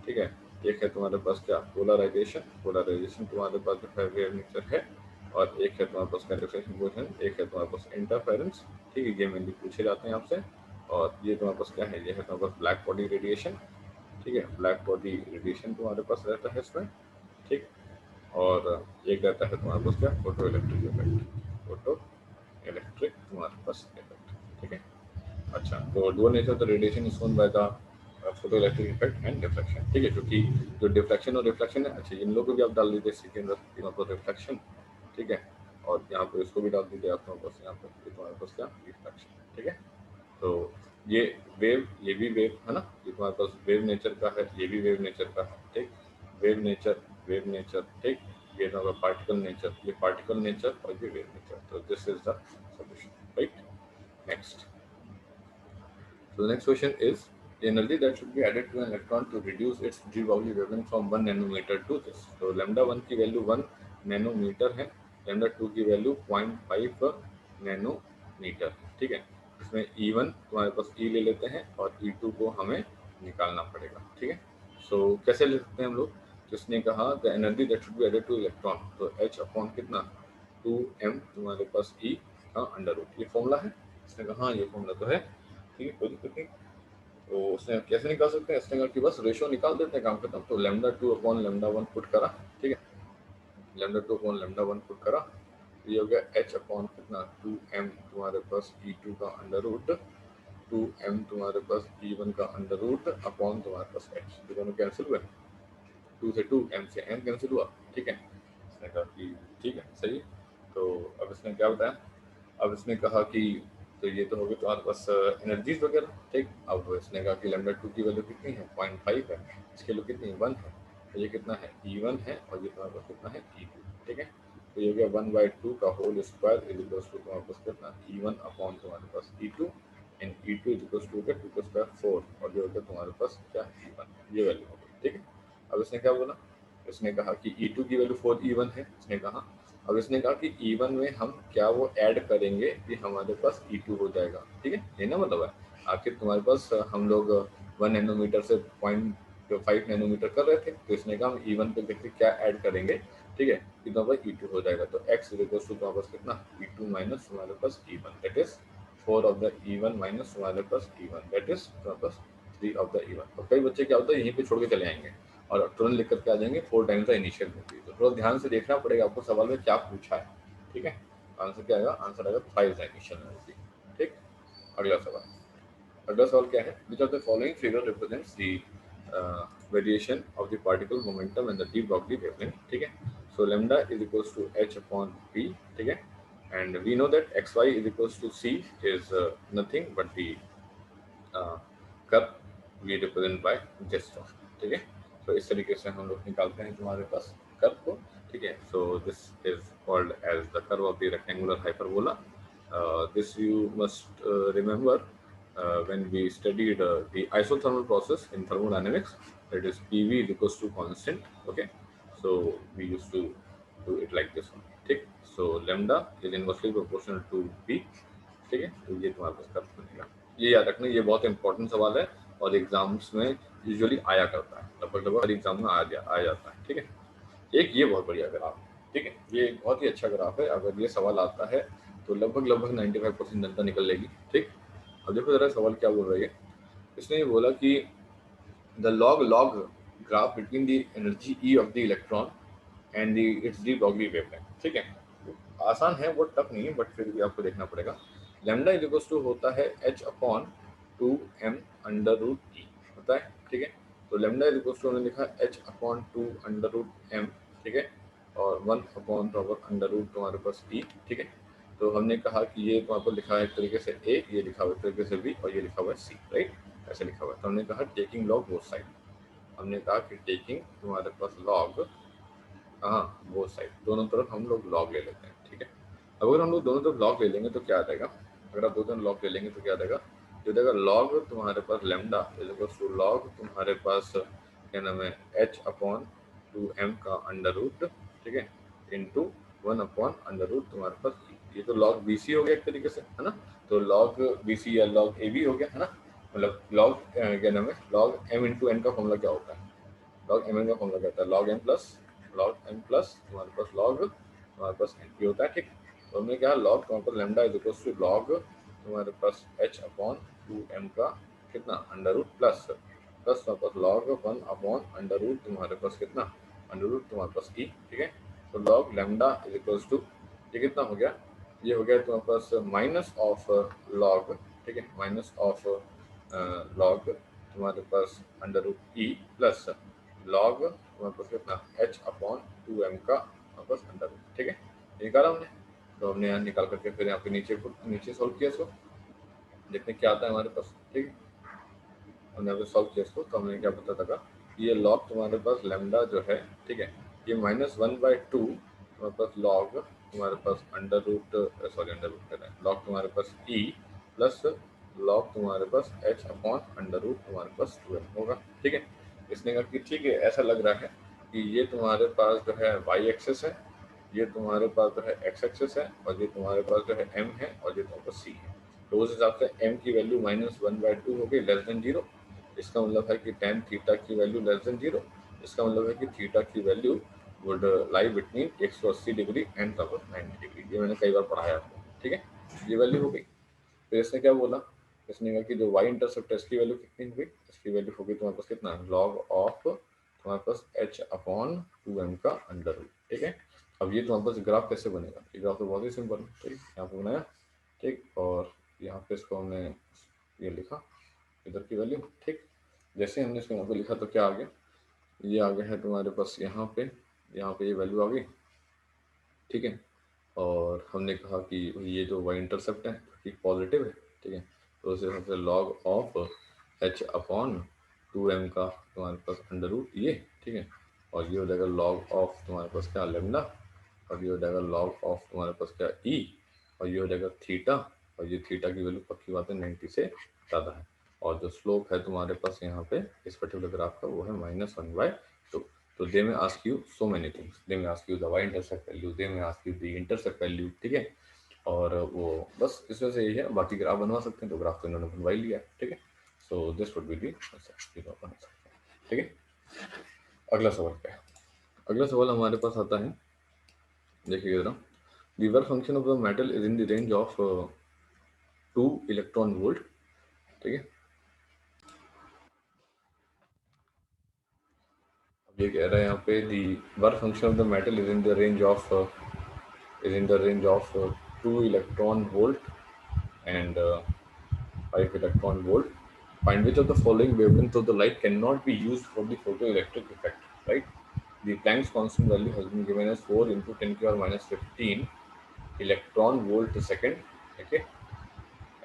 ठीक है। एक है तुम्हारे पास क्या पोलराइजेशन, पोलराइजेशन तुम्हारे पास जो है वेव नेचर है, और एक है तुम्हारे पास कैलिब्रेशन पोजीशन, एक है तुम्हारे पास इंटरफेरेंस, ठीक है, ये मेनली पूछे जाते हैं आपसे। और ये तुम्हारे पास क्या है, ये है तुम्हारे पास ब्लैक बॉडी रेडिएशन, ठीक है। ब्लैक बॉडी रेडिएशन तुम्हारे पास रहता है इसमें, ठीक। और एक रहता है तुम्हारे पास क्या, photo electric effect, photo electric तुम्हारे पास इफेक्ट, ठीक है। अच्छा, तो dual nature of the radiation is shown by the photo electric effect and deflection, ठीक है। क्योंकि जो डिफ्लेक्शन और रिफ्लेक्शन है, अच्छा इन लोगों को भी आप डाल दीजिए सी के अंदर, यहाँ पर रिफ्लेक्शन, ठीक है। और यहाँ पर इसको भी डाल दीजिए आप तुम्हारे पास, यहाँ पर तुम्हारे पास क्या, रिफ्लेक्शन, ठीक है। तो ये वेव, ये भी वेव है ना, ये तुम्हारे पास वेव नेचर का है, ये भी वेव नेचर का है, ठीक। वेव नेचर, ठीक। ये तुम्हारा पार्टिकल नेचर, ये पार्टिकल नेचर और ये वेव नेचर। तो this is the solution, right. Next, so the next question is the energy that should be added to an electron to reduce its de Broglie wavelength from 1 nanometer to this. तो lambda 1 की value 1 nanometre है, lambda 2 की value 0.5 nanometre, ठीक है। इसमें E1 तुम्हारे पास E ले लेते हैं और E2 को हमें निकालना पड़ेगा, ठीक है। सो कैसे ले सकते हैं हम लोग, जिसने कहा the energy that should be added to electron, तो H अपॉन कितना 2m तुम्हारे पास E का अंडर रूट, ये फॉर्मूला है। इसने कहा हाँ ये फॉर्मूला तो है, ठीक है, कोई दिक्कत नहीं। तो उसने कैसे निकाल सकते हैं, इसने कहा कि बस रेशियो निकाल देते हैं, काम खत्म। तो लैम्डा 2 अपॉन लैम्डा 1 पुट करा, ठीक है। लैम्डा 2 अपॉन लैम्डा 1 पुट करा, ये हो गया h अपॉन कितना 2m तुम्हारे पास E2 का अंडर रूट, 2m तुम्हारे पास E1 का अंडर रूट अपॉन तुम्हारे पास h, ये दोनों कैंसिल हुए, 2 से 2, m से m कैंसिल हुआ, ठीक है। इसने कहा कि ठीक है सही। तो अब इसने क्या बताया, अब इसने कहा कि तो ये तो हो गया तुम्हारे पास एनर्जीज वगैरह, ठीक। अब इसने कहा कि लैम्डा 2 की वैल्यू कितनी है 0.5 है, इसकी वैल्यू कितनी 1 है, तो ये कितना है E1 है, और ये तुम्हारे पास कितना है E2, ठीक है। तो ये हो गया 1/2 का whole square is equal to तुम्हारे पास कितना E1 अपॉन तुम्हारे पास E2 and E2 is equal to 2 का स्क्वायर 4, और ये हो गया तुम्हारे पास क्या E1, ये वैल्यू हो गई, ठीक है। अब इसने क्या बोला, इसने कहा कि E2 की वैल्यू 4 E1 है, इसने कहा। अब इसने कहा कि E1 में हम क्या वो ऐड करेंगे कि हमारे पास E2 हो जाएगा, ठीक है। ये ना मतलब है, आखिर तुम्हारे पास हम लोग 1 नैनोमीटर से 0.5 नैनोमीटर कर रहे थे, तो इसने कहा हम E1 पे देखते क्या ऐड करेंगे, ठीक है, कि तुम्हारे पास E2 हो जाएगा। तो x इक्वल्स टू तुम्हारे पास कितना E2 माइनस तुम्हारे पास E1, that is 4 of the E1 minus तुम्हारे पास E1, दैट इज तुम्हारे पास 3 ऑफ द E1। तो कई बच्चे क्या होता है यहीं पे छोड़ के चले आएंगे और तुरंत लिख करके आ जाएंगे 4 टाइम्स द इनिशियल वैल्यू। तो थोड़ा ध्यान से देखना पड़ेगा आपको सवाल में क्या पूछा है, ठीक है। आंसर क्या आएगा, आंसर आएगा 5 द इनिशियल वैल्यू, ठीक। अगला सवाल, अगला सवाल क्या है, which of the following figure represents the variation of the particle momentum and the de Broglie wavelength, ठीक है। So lambda is equals to h upon p, ठीक है। And we know that xy is equals to c is nothing but the curve we represent by jester, ठीक है। तो इस तरीके से हम लोग निकालते हैं तुम्हारे पास कर्व को, ठीक है। So this is called as the curve of the rectangular hyperbola. This you must remember when we studied the isothermal process in thermodynamics, that is PV is equals to constant, okay. So we used to do it like this one, ठीक। So lambda is inversely proportional to P, ठीक है। तो ये तुम्हारे पास curve बनेगा, ये याद रखना, ये बहुत इंपॉर्टेंट सवाल है और एग्जाम्स में यूजुअली आया करता है, लगभग हर एग्जाम में आ जाता है, ठीक है। एक ये बहुत बढ़िया ग्राफ है, ठीक है, ये एक बहुत ही अच्छा ग्राफ है। अगर ये सवाल आता है तो लगभग 95% जनता निकल लेगी, ठीक। अब देखो जरा सवाल क्या बोल रही है, इसने ये बोला कि the log log graph between the energy E of the electron and the it's de Broglie wavelength, ठीक है। आसान है, वो टफ नहीं है, बट फिर भी आपको देखना पड़ेगा। लैम्डा इज इक्वल्स टू होता है h upon 2m under root E होता है, ठीक है। तो लैम्डा इज इक्वल्स टू हमने लिखा h upon 2 under root m, ठीक है, और 1 अपॉन प्रॉपर अंडर रूट तुम्हारे पास e, ठीक है। तो हमने कहा कि ये तुम्हारे को लिखा है एक तरीके से a, ये लिखा हुआ है एक तरीके से b, और ये लिखा हुआ है c, राइट, ऐसे लिखा हुआ है। तो हमने कहा टेकिंग लॉग बोथ साइड, हमने कहा कि टेकिंग तुम्हारे पास लॉग, हाँ बोथ साइड, दोनों तरफ हम लोग लॉग ले लेते हैं, ठीक है। अब अगर हम लोग दोनों तरफ लॉग ले लेंगे तो क्या आ जाएगा, अगर आप दोनों लॉग ले लेंगे तो क्या आ जाएगा, जो देगा लॉग तुम्हारे पास lambda is equal to log तुम्हारे पास क्या नाम है h अपॉन 2m का अंडर रूट, ठीक है, इंटू 1 अपॉन अंडर रूट तुम्हारे पास e। ये तो लॉग bc हो गया एक तरीके से, है ना। तो लॉग bc या लॉग ab हो गया, है ना। मतलब लॉग क्या नाम है लॉग m इंटू n का फॉर्मूला क्या होता है, लॉग एम एन का फॉर्मूला कहता है लॉग एम प्लस तुम्हारे पास लॉग तुम्हारे पास एन पी होता है, ठीक। तो हमने क्या लॉग तुम्हारे पास lambda is equal to log तुम्हारे पास h अपॉन 2m का कितना अंडर रूट प्लस प्लस तुम्हारे पास लॉग 1/√, तुम्हारे पास कितना, √ तुम्हारे पास ई, ठीक है। तो log lambda is equals to, ये कितना हो गया, ये हो गया तुम्हारे पास माइनस ऑफ लॉग, ठीक है, माइनस ऑफ लॉग तुम्हारे पास √ ई प्लस लॉग तुम्हारे पास कितना h/2m का तुम्हारे पास √, ठीक है। ये निकाला हमने, तो हमने यहाँ निकाल करके फिर यहाँ पे नीचे सॉल्व किया इसको, देखते हैं क्या आता है हमारे पास, ठीक है। हमने अभी सॉल्व किया इसको, तो हमने क्या पता लगा, ये लॉग तुम्हारे पास लैम्डा जो है, ठीक है, ये -1/2 तुम्हारे पास लॉग तुम्हारे पास अंडर रूट कर रहे हैं, लॉग तुम्हारे पास ई प्लस लॉग तुम्हारे पास h/√, तुम्हारे पास 2m होगा, ठीक है। इसने कहा कि ठीक है, ऐसा लग रहा है कि ये तुम्हारे पास जो है वाई एक्सेस है, ये तुम्हारे पास जो है एक्स एक्सेस है, और ये तुम्हारे पास जो है एम है, और ये तुम्हारे पास सी है। तो उस हिसाब से m की वैल्यू -1/2 हो गई, लेस देन 0। इसका मतलब है कि tan थीटा की वैल्यू लेस देन 0। इसका मतलब है कि थीटा की value would lie between 180 degree and 90 degree. ये मैंने कई बार पढ़ाया आपको, ठीक है। ये वैल्यू हो गई। फिर इसने क्या बोला, इसने कहा कि जो y इंटरसेप्ट है इसकी वैल्यू कितनी हो गई, इसकी वैल्यू हो गई तुम्हारे पास कितना, लॉग ऑफ तुम्हारे पास h/2m का अंडर रूट, ठीक है। अब ये तुम्हारे पास ग्राफ कैसे बनेगा, ये ग्राफ तो बहुत ही सिंपल है, ठीक, यहाँ पे बनाया, ठीक, और यहाँ पे इसको हमने ये लिखा, इधर की वैल्यू, ठीक। जैसे हमने इसको यहाँ पे लिखा तो क्या आ गया, ये आ गया है तुम्हारे पास यहाँ पे ये वैल्यू आ गई, ठीक है। और हमने कहा कि ये जो वाई इंटरसेप्ट है कि पॉजिटिव है, ठीक है, तो उसे हमसे लॉग ऑफ h/2m का तुम्हारे पास अंडर रूट ये, ठीक है, और ये हो जाएगा लॉग ऑफ तुम्हारे पास क्या लेमडा, और ये हो जाएगा लॉग ऑफ तुम्हारे पास क्या ई, और ये हो जाएगा थीटा, और ये थीटा की वैल्यू पक्की बात है 90 से ज़्यादा है। और जो स्लोप है तुम्हारे पास यहाँ पे इस पर्टिकुलर ग्राफ का वो है -1/2। So they may ask you so many things. They may ask you the y-intercept value, they may ask you the intercept value, ठीक है। और वो बस इस वजह से यही है, बाकी ग्राफ बनवा सकते हैं, तो ग्राफ तो इन्होंने बनवा ही लिया, ठीक है। So this would be the answer, ठीक है। अगला सवाल क्या है, अगला सवाल हमारे पास आता है, देखिए जरा, the work function of the metal is in the range of 2 electron volt, ठीक है। अब ये कह रहा है यहाँ पे the work function of the metal is in the range of 2 electron volt and 5 electron volt. Find which of the following wavelength of the light cannot be used for the photoelectric effect, right? The Planck's constant value has been given as 4 into 10 to the power -15 electron volt a second, okay?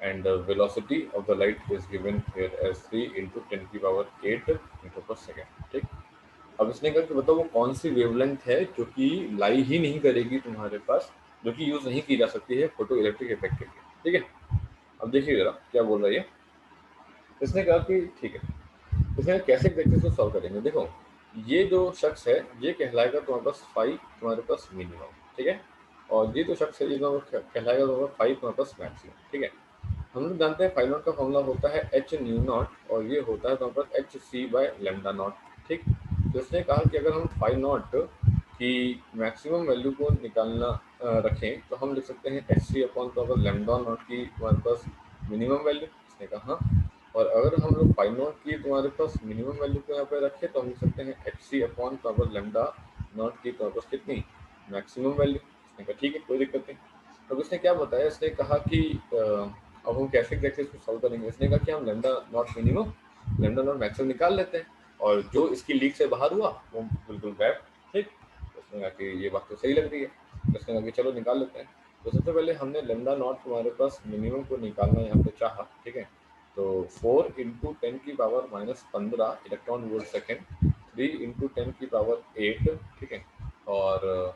And the velocity of the light is given here as 3 into 10 to the power 8 meter per second, ठीक। अब इसने कहा कि बताओ वो कौन सी wavelength है जो कि लाई ही नहीं करेगी तुम्हारे पास, जो कि यूज नहीं की जा सकती है फोटो इलेक्ट्रिक इफेक्ट के लिए, ठीक है। अब देखिए जरा क्या बोल रहा है ये, इसने कहा कि ठीक है, इसने कैसे तरीके से सॉल्व करेंगे, देखो ये जो शख्स है ये कहलाएगा तुम्हारे पास 5 तुम्हारे पास मिनिमम, ठीक है, और ये जो शख्स है ये कहलाएगा तुम्हारे पास 5 तुम्हारे पास मैक्सिमम, ठीक है। हम लोग जानते हैं फाइव नॉट का फॉर्मूला होता है एच न्यू नॉट, और ये होता है तुम्हारे पास H C by lambda naught, ठीक। तो इसने कहा कि अगर हम फाइव नॉट की मैक्सिमम वैल्यू को निकालना रखें तो हम लिख सकते हैं एच सी अपॉन तुम्हारे पास लेमडा नॉट की तुम्हारे पास मिनिमम वैल्यू, इसने कहा हाँ। और अगर हम लोग फाइव नॉट की तुम्हारे पास मिनिमम वैल्यू को यहाँ पे रखें तो हम लिख सकते हैं एच सी अपॉन तुम्हारे पास लेमडा नॉट की तुम्हारे पास कितनी मैक्सिमम वैल्यू, इसने कहा ठीक है कोई दिक्कत नहीं। अब इसने क्या बताया, इसने कहा कि अब हम कैसे कैसे इसको सॉल्व करेंगे, इसने कहा कि हम lambda naught minimum lambda naught maximum निकाल लेते हैं, और जो इसकी लीक से बाहर हुआ वो बिल्कुल गायब, ठीक। तो उसने कहा कि ये बात तो सही लग रही है, तो उसने कहा कि चलो निकाल लेते हैं। तो सबसे पहले हमने लेमडा नॉट तुम्हारे पास मिनिमम को निकालना यहाँ पे चाहा, ठीक है। तो 4 इंटू 10 की power -15 electron volt second, 3 into 10 की पावर 8, ठीक है। और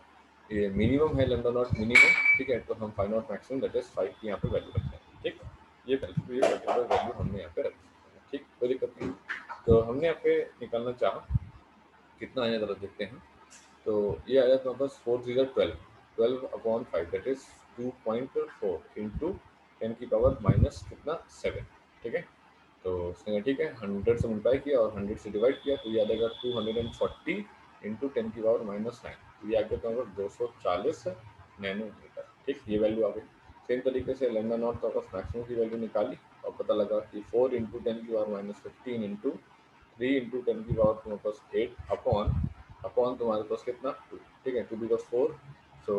ये मिनिमम है लेमडा नॉट मिनिमम, ठीक है। तो हम 5 नॉट मैक्सिमम दैट इज 5 की यहाँ पे वैल्यू रखते हैं, ठीक। ये पर्टिकुलर वैल्यू हमने यहाँ पे रखी है, ठीक, कोई दिक्कत नहीं। तो हमने यहाँ पे निकालना चाहा, कितना आया जरा देखते हैं। तो ये आया तो बस 4 3 12, 12/5 दैट इज 2.4 इंटू 10 की पावर माइनस कितना 7, ठीक है। तो उसने कहा ठीक है 100 से मल्टीप्लाई किया और 100 से डिवाइड किया, तो ये आ जाएगा 240 इंटू 10 की पावर -9, तो ये आ गया तो 240 नैनोमीटर, ठीक, ये वैल्यू आ गई। सेम तरीके से लेमडा नॉट तो मैक्सिमम की वैल्यू निकाली और पता लगा कि 4 इंटू 10 की पावर -15 इंटू 3 इंटू 10 की पावर तुम्हारे पास 8 अपॉन अपॉन तुम्हारे पास कितना 2, ठीक है, 2 की पावर 4, सो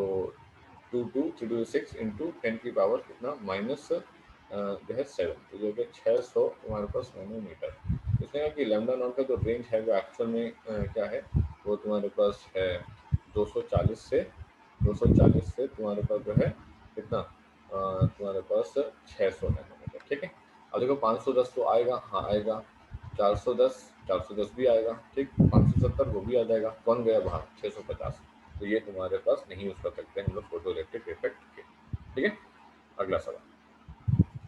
2 2 3 टू 6 इंटू 10 की पावर कितना माइनस जो है 7, तो जो है 600 तुम्हारे पास नैनोमीटर। इसने कहा कि लैम्डा नॉट का जो रेंज है वो एक्चुअल में क्या है, वो तुम्हारे पास है 240 से 240 से तुम्हारे पास जो है कितना तुम्हारे पास 600 नैनोमीटर, ठीक है। अब देखो 510 तो आएगा, हाँ आएगा, 410 भी आएगा, ठीक, 570 वो भी आ जाएगा, कौन गया बाहर 650, तो ये तुम्हारे पास नहीं यूज कर सकते हम लोग फोटो इलेक्ट्रिक इफेक्ट के, ठीक है। अगला सवाल,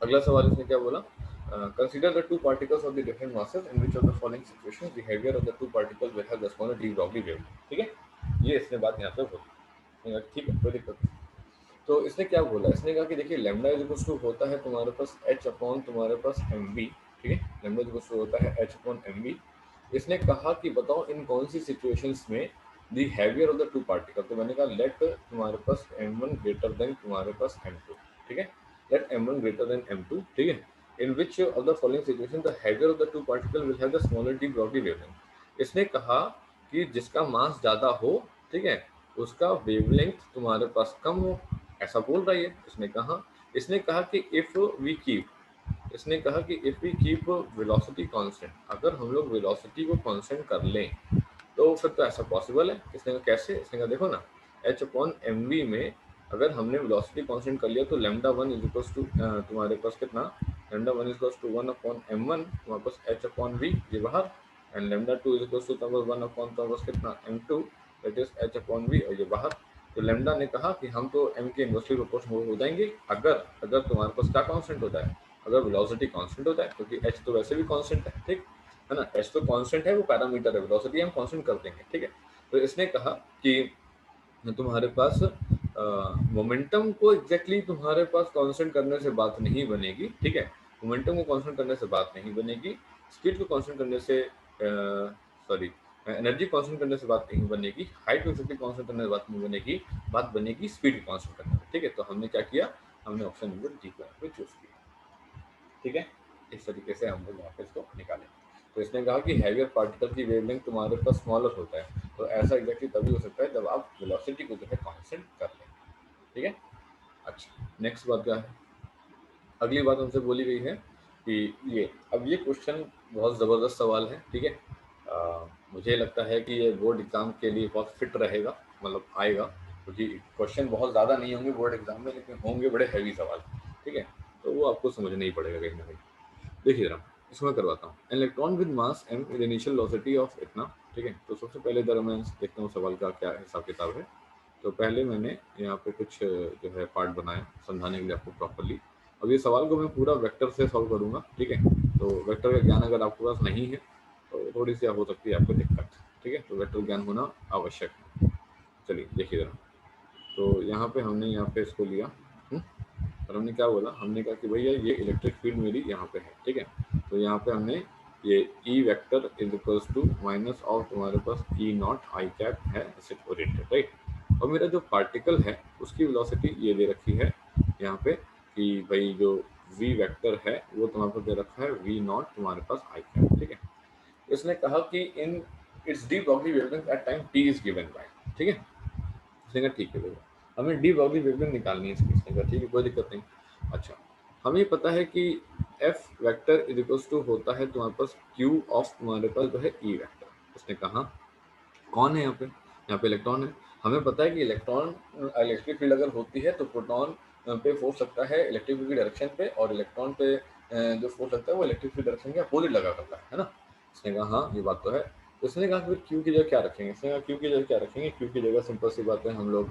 अगला सवाल इसने क्या बोला, consider the two particles of the different masses in which of the following situations behaviour of the two particle will have the smaller de Broglie wave, ठीक है। ये इसने बात यहाँ पे बोली, ठीक है, कोई दिक्कत नहीं। तो इसने क्या बोला, इसने कहा कि देखिए लैम्डा इज इक्वल टू होता है तुम्हारे पास एच अपॉन तुम्हारे पास एम बी, ठीक है, लैम्डा इज इक्वल टू होता है एच अपॉन एम बी। इसने कहा कि बताओ इन कौन सी सिचुएशंस में the heavier of the two particle, तो मैंने कहा लेट तुम्हारे पास एम वन ग्रेटर देन तुम्हारे पास एम टू, ठीक है, let M one greater than M two, ठीक है, in which of the following situation the heavier of the two particle will have the smaller de Broglie wavelength. इसने कहा कि जिसका मास ज़्यादा हो, ठीक है, उसका वेवलेंथ तुम्हारे पास कम हो, ऐसा बोल रही है। इसने कहा कि इफ वी कीप, इसने कहा कि if we keep velocity constant, अगर हम लोग वेलोसिटी को कांस्टेंट कर लें तो फिर तो ऐसा पॉसिबल है। इसने कहा कैसे, इसने कहा देखो ना, एच अपॉन एम वी में अगर हमने वेलोसिटी कांस्टेंट कर लिया तो lambda one is equal to तुम्हारे पास कितना, lambda one is equal to 1 upon M one, तुम्हारे पास एच अपॉन वी ये बाहर, and lambda two is equal to तुम्हारे 1 अपॉन तुम्हारे पास कितना M two, that is H upon V, और ये बाहर। तो लैम्डा ने कहा कि हम तो एम के इन्वर्सली प्रोपोर्शनल हो जाएंगे अगर अगर तुम्हारे पास क्या कांस्टेंट होता है, अगर वेलोसिटी कांस्टेंट होता है, क्योंकि एच तो वैसे भी कांस्टेंट है, ठीक है ना, एच तो कांस्टेंट है, वो पैरामीटर है, वेलोसिटी हम कांस्टेंट कर देंगे, ठीक है। तो इसने कहा कि तुम्हारे पास मोमेंटम को एग्जैक्टली तुम्हारे पास कांस्टेंट करने से बात नहीं बनेगी, ठीक है, मोमेंटम को कांस्टेंट करने से बात नहीं बनेगी, स्पीड को कांस्टेंट करने से सॉरी एनर्जी कांस्टेंट करने से बात नहीं बनेगी, हाइट को एग्जैक्टली कांस्टेंट करने से बात नहीं बनेगी, बात बनेगी स्पीड को कांस्टेंट करने से, ठीक है। तो हमने क्या किया, हमने ऑप्शन नंबर डी को चूज किया, ठीक है। इस तरीके से हम लोग यहाँ पे इसको निकालें। तो इसने कहा कि हैवियर पार्टिकल की वेवलेंथ तुम्हारे पास स्मॉलर होता है, तो ऐसा एग्जैक्टली तभी हो सकता है जब आप वेलोसिटी को जो है कांस्टेंट कर लें, ठीक है। अच्छा, नेक्स्ट बात क्या है, अगली बात हमसे बोली गई है कि ये, अब ये क्वेश्चन बहुत ज़बरदस्त सवाल है, ठीक है। मुझे लगता है कि ये बोर्ड एग्जाम के लिए बहुत फिट रहेगा, मतलब आएगा, क्योंकि क्वेश्चन बहुत ज़्यादा नहीं होंगे बोर्ड एग्जाम में, लेकिन होंगे बड़े हैवी सवाल, ठीक है, तो वो आपको समझना ही पड़ेगा कहीं ना कहीं। देखिए जरा, इसमें करवाता हूँ, electron with mass M with initial velocity of इतना, ठीक है। तो सबसे पहले जरा मैं देखता हूँ सवाल का क्या हिसाब किताब है। तो पहले मैंने यहाँ पे कुछ जो है पार्ट बनाया समझाने के लिए आपको प्रॉपरली। अब ये सवाल को मैं पूरा वेक्टर से सॉल्व करूँगा, ठीक है। तो वेक्टर का ज्ञान अगर आपके पास नहीं है तो थोड़ी सी हो सकती है आपको दिक्कत, ठीक है, तो वेक्टर ज्ञान होना आवश्यक है। चलिए देखिए जरा, तो यहाँ पे हमने यहाँ पे इसको लिया, और हमने क्या बोला, हमने कहा कि भैया ये इलेक्ट्रिक फील्ड मेरी यहाँ पे है, ठीक है। तो यहाँ पे हमने ये E vector is equals to minus of तुम्हारे पास ई नॉट आई कैप है एसिड ओरिएंटेड, राइट। और मेरा जो पार्टिकल है उसकी वेलोसिटी ये दे रखी है यहाँ पे कि भाई जो वी वेक्टर है वो तुम्हारे पास दे रखा है वी नॉट तुम्हारे पास आई कैप, ठीक है। इसने कहा कि in its de Broglie wavelength at time T is given by, ठीक है। उसने कहा ठीक है भैया, हमें डी ब्रॉगली वेवलेंथ निकालनी है इसकी। इसने कहा ठीक है, कोई दिक्कत नहीं। अच्छा, हमें पता है कि F vector is equals to होता है तुम्हारे पास क्यू ऑफ तुम्हारे पास जो है ई वेक्टर। उसने कहा कौन है यहाँ पे इलेक्ट्रॉन है। हमें पता है कि इलेक्ट्रॉन इलेक्ट्रिक फील्ड अगर होती है तो प्रोटॉन पे फोर्स लगता है इलेक्ट्रिक फील्ड की डायरेक्शन पे, और इलेक्ट्रॉन पे जो फोर्स लगता है वो इलेक्ट्रिक फील्ड डायरेक्शन के अपोजिट लगा करता है ना। इसने कहा हाँ ये बात तो है। तो इसने कहा फिर क्यू की जगह क्या रखेंगे, इसने कहा क्यू की जगह क्या रखेंगे, क्यू की जगह सिंपल सी बात है, हम लोग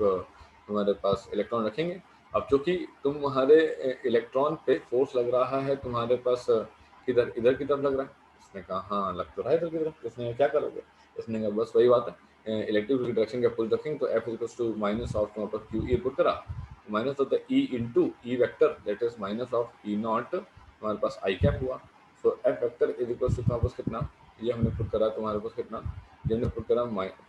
तुम्हारे पास इलेक्ट्रॉन रखेंगे। अब चूंकि तुम्हारे इलेक्ट्रॉन पे फोर्स लग रहा है तुम्हारे पास किधर, इधर की तरफ लग रहा है। इसने कहा हाँ लग तो रहा है इधर की तरफ। इसने कहा क्या करोगे, इसने कहा बस वही बात है, इलेक्ट्रिक फील्ड डायरेक्शन के अपोजिट रखेंगे, तो F equals to minus of तुम्हारे पास क्यू ई पुट करा, minus of the E into E vector that is minus of E naught तुम्हारे पास आई कैप हुआ। So F vector is equals to तुम्हारे पास कितना, ये हमने पुट करा तुम्हारे पास कितना, ये हमने पुट करा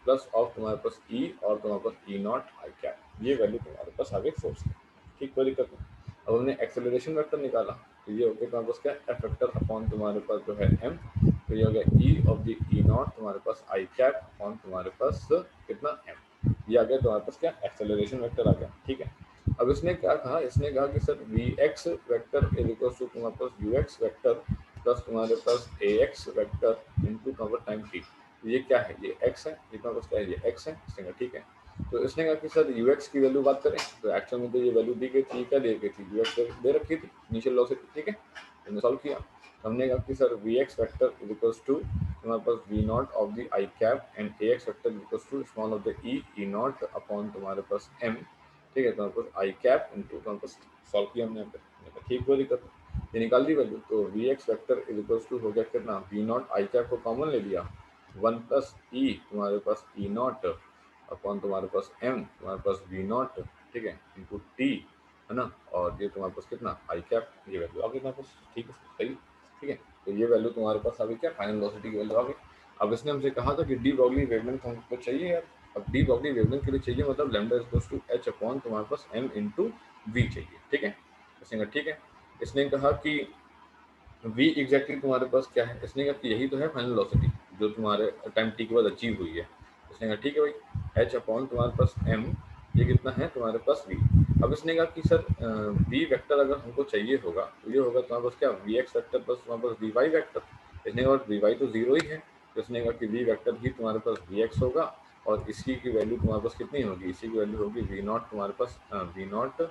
प्लस ऑफ तुम्हारे पास ई और तुम्हारे पास ई नॉट आई कैप, ये वैल्यू तुम्हारे पास आगे फोर्स है, ठीक, कोई दिक्कत नहीं। अब हमने एक्सेलरेशन वेक्टर निकाला, तो ये हो गया तुम्हारे पास क्या, एफ वेक्टर अपॉन तुम्हारे पास जो है एम, तो ये हो गया ई ऑफ द ई नॉट तुम्हारे पास आई कैप अपॉन तुम्हारे पास कितना एम, ये आ गया तुम्हारे पास क्या, एक्सेलरेशन वेक्टर आ गया। ठीक है, अब इसने क्या कहा, इसने कहा कि sir V X vector is equal to तुम्हारे पास यू एक्स वेक्टर प्लस तुम्हारे पास ए एक्स वेक्टर इंटू तुम्हारे टाइम टी। ये क्या है, ये एक्स है, ये तुम्हारे पास क्या है, ये एक्स है। इसने कहा ठीक है, तो इसने कहा कि सर यू एक्स की वैल्यू बात करें, तो एक्चुअल में तो ये वैल्यू दी गई थी, क्या दी गई थी, यू एक्स दे रखी थी इनिशियल लॉ से। ठीक है, हमने सॉल्व किया, हमने कहा कि sir V X vector is equals to तुम्हारे पास V naught of the I cap and A X vector is equals to small of the E naught upon तुम्हारे पास एम। ठीक है, तुम्हारे पास आई कैप इंटू तुम्हारे पास, सॉल्व किया हमने यहाँ पे, ठीक, कोई दिक्कत नहीं, ये निकाल दी वैल्यू। तो V X vector is equals to हो गया कितना, वी नॉट आई कैप को कॉमन ले लिया, वन प्लस ई तुम्हारे पास ई नॉट अपॉन तुम्हारे पास एम तुम्हारे पास वी नॉट, ठीक है, इंटू टी, है ना, और ये तुम्हारे पास कितना आई कैप, ये वैल्यू आ गई तुम्हारे पास। ठीक है, सही। ठीक है, तो ये वैल्यू तुम्हारे पास अभी क्या, फाइनल वेलोसिटी की वैल्यू आ गई। अब इसने हमसे कहा था कि डी ब्रॉगली वेवलेंथ हमको चाहिए यार। अब डी ब्रॉगली वेवलेंथ के लिए चाहिए मतलब lambda is equals to H upon तुम्हारे पास एम इंटू वी चाहिए। ठीक है, इसने कहा ठीक है, इसने कहा कि वी एग्जैक्टली तुम्हारे पास क्या है, इसने कहा कि यही तो है फाइनल वेलोसिटी जो तुम्हारे टाइम टी के बाद अचीव हुई है। इसने कहा ठीक है भाई, एच अपॉन तुम्हारे पास एम, ये कितना है तुम्हारे पास वी। अब इसने कहा कि सर वी वेक्टर अगर हमको चाहिए होगा तो ये होगा तुम्हारे पास क्या, वी एक्स वेक्टर प्लस तुम्हारे पास वी वाई वेक्टर। इसने कहा वी वाई तो जीरो ही है, तो इसने कहा कि वी वेक्टर ही तुम्हारे पास वी एक्स होगा, और इसी की वैल्यू तुम्हारे पास कितनी होगी, इसी की वैल्यू होगी वी नॉट तुम्हारे पास, वी नॉट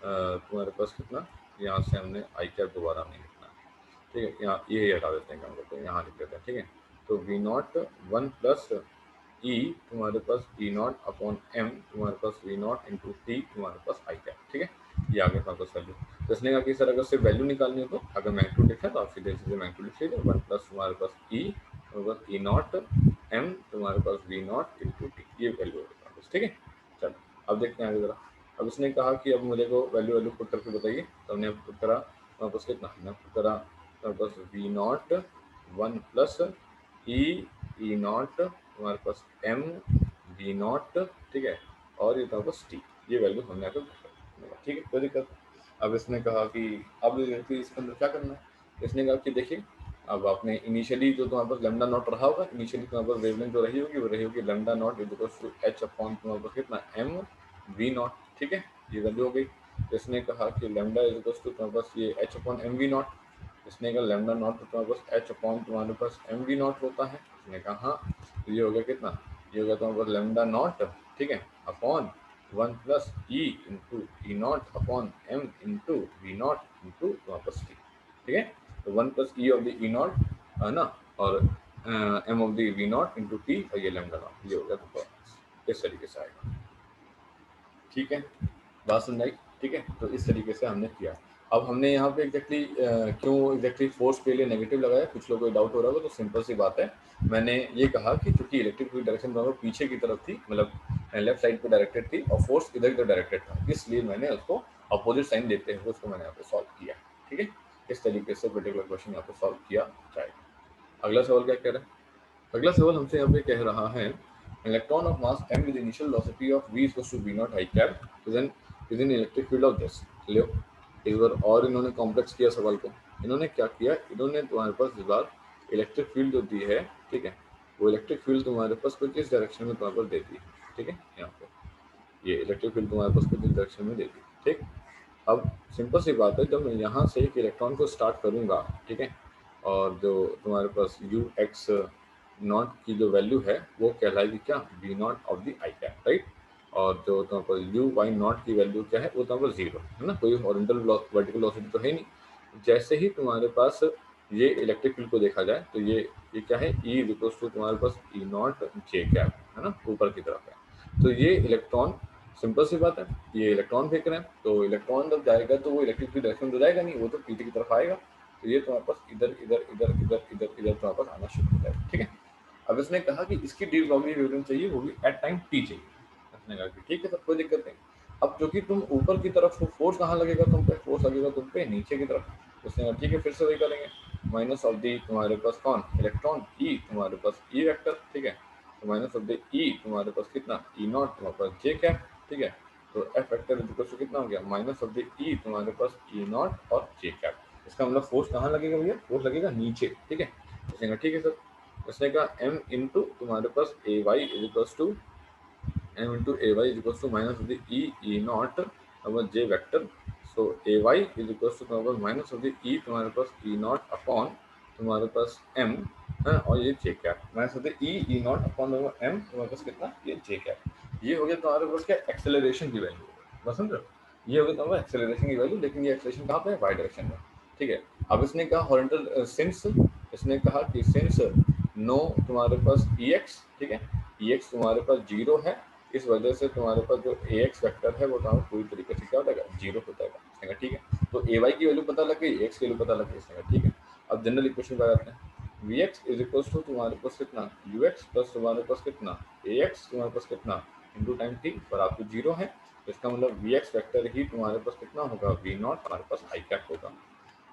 तुम्हारे पास कितना, यहाँ से हमने आई कैप दोबारा नहीं लिखना है। ठीक है, यहाँ ये हटा देते हैं काम करते हैं, यहाँ लिख देते हैं। ठीक है, तो वी नॉट वन प्लस ई तुम्हारे पास ई नॉट अपॉन एम तुम्हारे पास वी नॉट इंटू टी तुम्हारे पास आई कैप। ठीक है, ये आगे तुम्हारे पास वैल्यू। तो इसने कहा कि सर अगर सिर्फ वैल्यू निकालनी हो तो अगर मैग्नीट्यूड लिखा तो आप सीधे सीधे मैग्नीट्यूड लिख लीजिए, वन प्लस तुम्हारे पास ई तुम्हारे पास ई नॉट एम तुम्हारे पास वी नॉट इंटू टी, ये वैल्यू होगी तुम्हारे पास। ठीक है, चलो अब देखते हैं आगे जरा। अब इसने कहा कि अब मुझे को वैल्यू वैल्यू पुट करके बताइए, तो हमने पुट करा तुम्हारे पास कितना, हमने पुट करा तुम्हारे पास V naught one plus E E naught तुम्हारे पास एम वी नॉट, ठीक है, और ये तुम्हारे पास टी, ये वैल्यू हमने यहाँ पे। ठीक है, कोई दिक्कत। अब इसने कहा कि अब इसके अंदर क्या करना है, इसने कहा कि देखिए अब आपने इनिशियली जो तुम्हारे पास लैम्डा नॉट रहा होगा, इनिशियली तुम्हारे पास वेवलेंथ जो रही होगी वो रही होगी lambda naught is equal to H upon तुम्हारे पास कितना एम वी नॉट। ठीक है, ये वैल्यू हो गई। तो इसने कहा कि लैम्डा इज इक्वल टू तुम्हारे पास ये H upon M V naught, इसने कहा लैम्डा नॉट तो तुम्हारे पास एच अपॉन तुम्हारे पास एम वी नॉट होता है। इसने कहा हाँ, तो ये हो गया कितना, ये हो गया तुम्हारे पास लैम्डा नॉट, ठीक है, upon one plus E into E naught upon M into V naught into तुम्हारे पास टी। ठीक है, तो one plus E of the E naught है ना, और M of the V naught into T, और ये लैम्डा नॉट, ये हो गया तो इस तरीके से आएगा। ठीक है, बात समझाई। ठीक है, तो इस तरीके से हमने किया। अब हमने यहाँ पे एग्जैक्टली क्यों एग्जैक्टली फोर्स के लिए नेगेटिव लगाया, कुछ लोगों को डाउट हो रहा होगा, तो सिंपल सी बात है, मैंने ये कहा कि चूंकि इलेक्ट्रिक फील्ड डायरेक्शन दोनों पीछे की तरफ थी, मतलब लेफ्ट साइड पे डायरेक्टेड थी और फोर्स इधर इधर डायरेक्टेड था, इसलिए मैंने उसको अपोजिट साइन देते हुए उसको मैंने यहाँ पे सॉल्व किया। ठीक है, इस तरीके से पर्टिकुलर क्वेश्चन यहाँ पे सॉल्व किया जाएगा। अगला सवाल क्या कह रहा है, अगला सवाल हमसे यहाँ पे कह रहा है, electron of mass m with initial velocity of v equals to v naught I cap is an electric field of this। लो एक बार और इन्होंने कॉम्प्लेक्स किया सवाल को। इन्होंने क्या किया, इन्होंने तुम्हारे पास इस बार इलेक्ट्रिक फील्ड जो दी है, ठीक है, वो इलेक्ट्रिक फील्ड तुम्हारे पास कुछ इस डायरेक्शन में तुम्हारे पास देती है। ठीक है, यहाँ पे ये इलेक्ट्रिक फील्ड तुम्हारे पास कुछ इस डायरेक्शन में देती है। ठीक, अब सिंपल सी बात है, जब मैं यहाँ से एक इलेक्ट्रॉन को स्टार्ट करूँगा, ठीक है, और जो तुम्हारे पास यू एक्स नॉट की जो वैल्यू है वो कहलाएगी क्या, V naught of the I cap, right, और जो तुम्हारे पास यू वाई नॉट की वैल्यू क्या है, वो तुम्हारे पास जीरो है ना, कोई हॉरिजॉन्टल वर्टिकल वेलोसिटी तो है नहीं। जैसे ही तुम्हारे पास ये इलेक्ट्रिक फील्ड को देखा जाए तो ये क्या है, ई इक्वल्स टू तुम्हारे पास ई नॉट जे कैप, है ना, ऊपर की तरफ है। तो ये इलेक्ट्रॉन, सिंपल सी बात है, ये इलेक्ट्रॉन फेंक रहे हैं, तो इलेक्ट्रॉन जब जाएगा तो वो इलेक्ट्रिक फील्ड डायरेक्शन में जाएगा नहीं, वो तो पीछे की तरफ आएगा, तो ये तुम्हारे पास इधर इधर इधर इधर इधर इधर तुम्हारे पास आना शुरू हो जाएगा। ठीक है, अब इसने कहा कि इसकी डी ब्रॉगली वेवलेंथ चाहिए, वो भी एट टाइम टी चाहिए। इसने कहा कि ठीक है सर, कोई दिक्कत नहीं। अब क्योंकि तुम ऊपर की तरफ हो, फोर्स कहाँ लगेगा तुम पे, फोर्स लगेगा तुम पे नीचे की तरफ। उसने कहा ठीक है, फिर से वही करेंगे, माइनस ऑफ दी तुम्हारे पास कौन, इलेक्ट्रॉन, ई तुम्हारे पास ई वेक्टर, ठीक है, तो माइनस ऑफ द ई तुम्हारे पास कितना, ई नॉट तुम्हारे पास जे कैप, ठीक है, तो एफ वेक्टर इक्वल टू कितना हो गया, माइनस ऑफ द ई तुम्हारे पास ई नॉट और जे कैप। इसका मतलब फोर्स कहाँ लगेगा भैया, फोर्स लगेगा नीचे, ठीक है। उसने कहा ठीक है सर। उसने कहा m इंटू तुम्हारे पास A Y is equals to m into ay is equals to minus of the e naught our j vector. So ay is equals to तुम्हारे पास minus of the e तुम्हारे पास e naught upon तुम्हारे पास m है, और ये j cap minus of the e naught upon m तुम्हारे पास कितना, ये j कैप। ये हो गया तुम्हारे पास क्या, एक्सेलरेशन की वैल्यू, बस समझो। ये हो गया तुम्हारा एक्सेलरेशन की वैल्यू, लेकिन ये एक्सेलरेशन कहाँ पे है, वाई डायरेक्शन में, ठीक है। अब इसने कहा हॉरिजॉन्टल सिंस, इसने कहा कि सिंस नो तुम्हारे पास ex, ठीक है, ex तुम्हारे पास जीरो है, इस वजह से तुम्हारे पास जो ए एक्स वैक्टर है वो तुम्हारा पूरी तरीके से क्या हो जाएगा, जीरो हो जाएगा, इसने कहा ठीक है। तो ए वाई की वैल्यू पता लग गई, एक्स की वैल्यू पता लग गई, इसने कहा ठीक है। अब जनरल इक्वेशन पर आते हैं, V X is equals to तुम्हारे पास कितना, यू एक्स प्लस तुम्हारे पास कितना, ए एक्स तुम्हारे पास कितना इंटू टाइम टी, पर आपको जीरो है, इसका मतलब वी एक्स वैक्टर ही तुम्हारे पास कितना होगा, वी नॉट हमारे पास आई कैप होगा।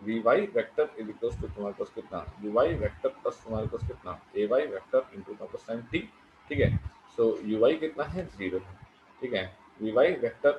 V Y vector is equals to तुम्हारे पास कितना, यू वाई वैक्टर प्लस तुम्हारे पास कितना, ए वाई वैक्टर इंटू तुम्हारे पास टाइम टी, ठीक है। सो यू वाई कितना है, जीरो है, ठीक है। वी वाई वैक्टर,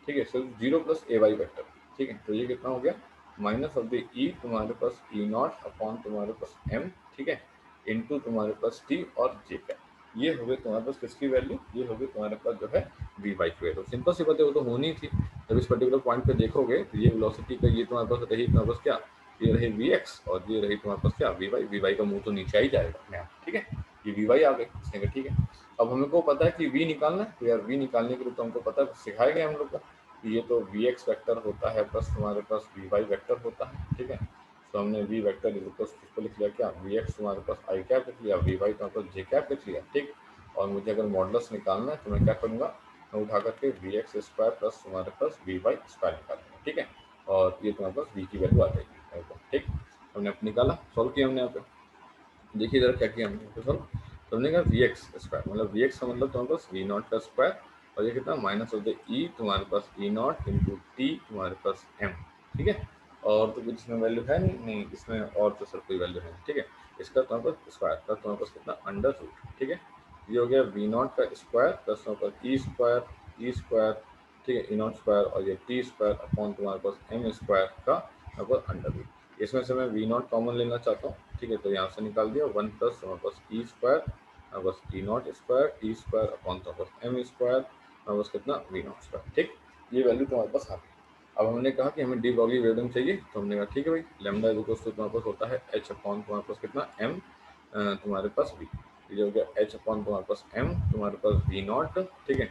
ठीक है, सिर्फ जीरो प्लस ए वाई वैक्टर, ठीक है। तो ये कितना हो गया, माइनस ऑफ द ई तुम्हारे पास ई नॉट अपॉन तुम्हारे पास एम, ठीक है, इंटू तुम्हारे पास टी और जे का। ये हो गए तुम्हारे पास किसकी वैल्यू, ये हो गई तुम्हारे पास जो है वी वाई की वैल्यू। सिंपल सी बात है, वो तो होनी थी। जब इस पर्टिकुलर पॉइंट पे देखोगे तो ये वेलोसिटी का ये तुम्हारे पास रही तुम्हारे पास क्या, ये रही वी एक्स और ये रही तुम्हारे पास क्या, वी वाई। वी वाई का मुंह तो नीचे आ ही जाएगा अपने आप, ठीक है। ये वी वाई आ गई, इसने कहा ठीक है। अब हमको पता है कि वी निकालना है, तो यार वी निकालने के लिए तो हमको पता है, सिखाया गया हम लोग का कि ये तो वी एक्स वैक्टर होता है प्लस तुम्हारे पास वी वाई वैक्टर होता है, ठीक है। तो हमने वी वैक्टर इज इक्वल्स इसको लिख लिया क्या, वी एक्स तुम्हारे पास आई कैप लिख लिया, वी वाई तुम्हारे पास जे कैप लिख लिया, ठीक। और मुझे अगर मॉडल्स निकालना है तो मैं क्या करूँगा, मैं उठा करके वी एक्स स्क्वायर प्लस तुम्हारे पास वी वाई स्क्वायर निकालूंगा, ठीक है। और ये तुम्हारे पास वी की वैल्यू आ जाएगी, ठीक। हमने निकाला, सॉल्व किया हमने यहाँ पे। देखिए इधर क्या किया हमने, तो सॉल्व, तो हमने कहा वी एक्स स्क्वायर, मतलब वी एक्स का मतलब तुम्हारे पास वी नॉट का स्क्वायर, और ये कितना माइनस ऑफ द ई तुम्हारे पास ई नॉट इंटू टी तुम्हारे पास एम, ठीक है। और तो कुछ इसमें वैल्यू है नहीं, नहीं इसमें और तो सर कोई वैल्यू है नहीं, ठीक है। इसका तुम्हारे पास स्क्वायर का तुम्हारे पास कितना, अंडर रूट, ठीक है। ये हो गया वी नॉट का स्क्वायर प्लस तुम्हारे पास ई स्क्वायर, ठीक है, ई नॉट स्क्वायर, और ये टी स्क्वायर अपॉन तुम्हारे पास एम स्क्वायर का अंडर रूट। इसमें से मैं वी नॉट कॉमन लेना चाहता हूँ, ठीक है, तो यहाँ से निकाल दिया, वन प्लस हमारे पास ई स्क्वायर बस E naught square T square upon तो बस एम स्क्वायर बस कितना, वी नॉट स्क्वायर, ठीक। ये वैल्यू तुम्हारे पास आ गई। अब हमने कहा कि हमें डी ब्रॉगली वेवलेंथ चाहिए, तो हमने कहा ठीक है भाई, लैम्डा इज इक्वल्स टू तुम्हारे पास होता है एच अपॉन तुम्हारे पास कितना, एम तुम्हारे पास वी। ये हो गया एच अपॉन तुम्हारे पास एम तुम्हारे पास वी नॉट, ठीक है।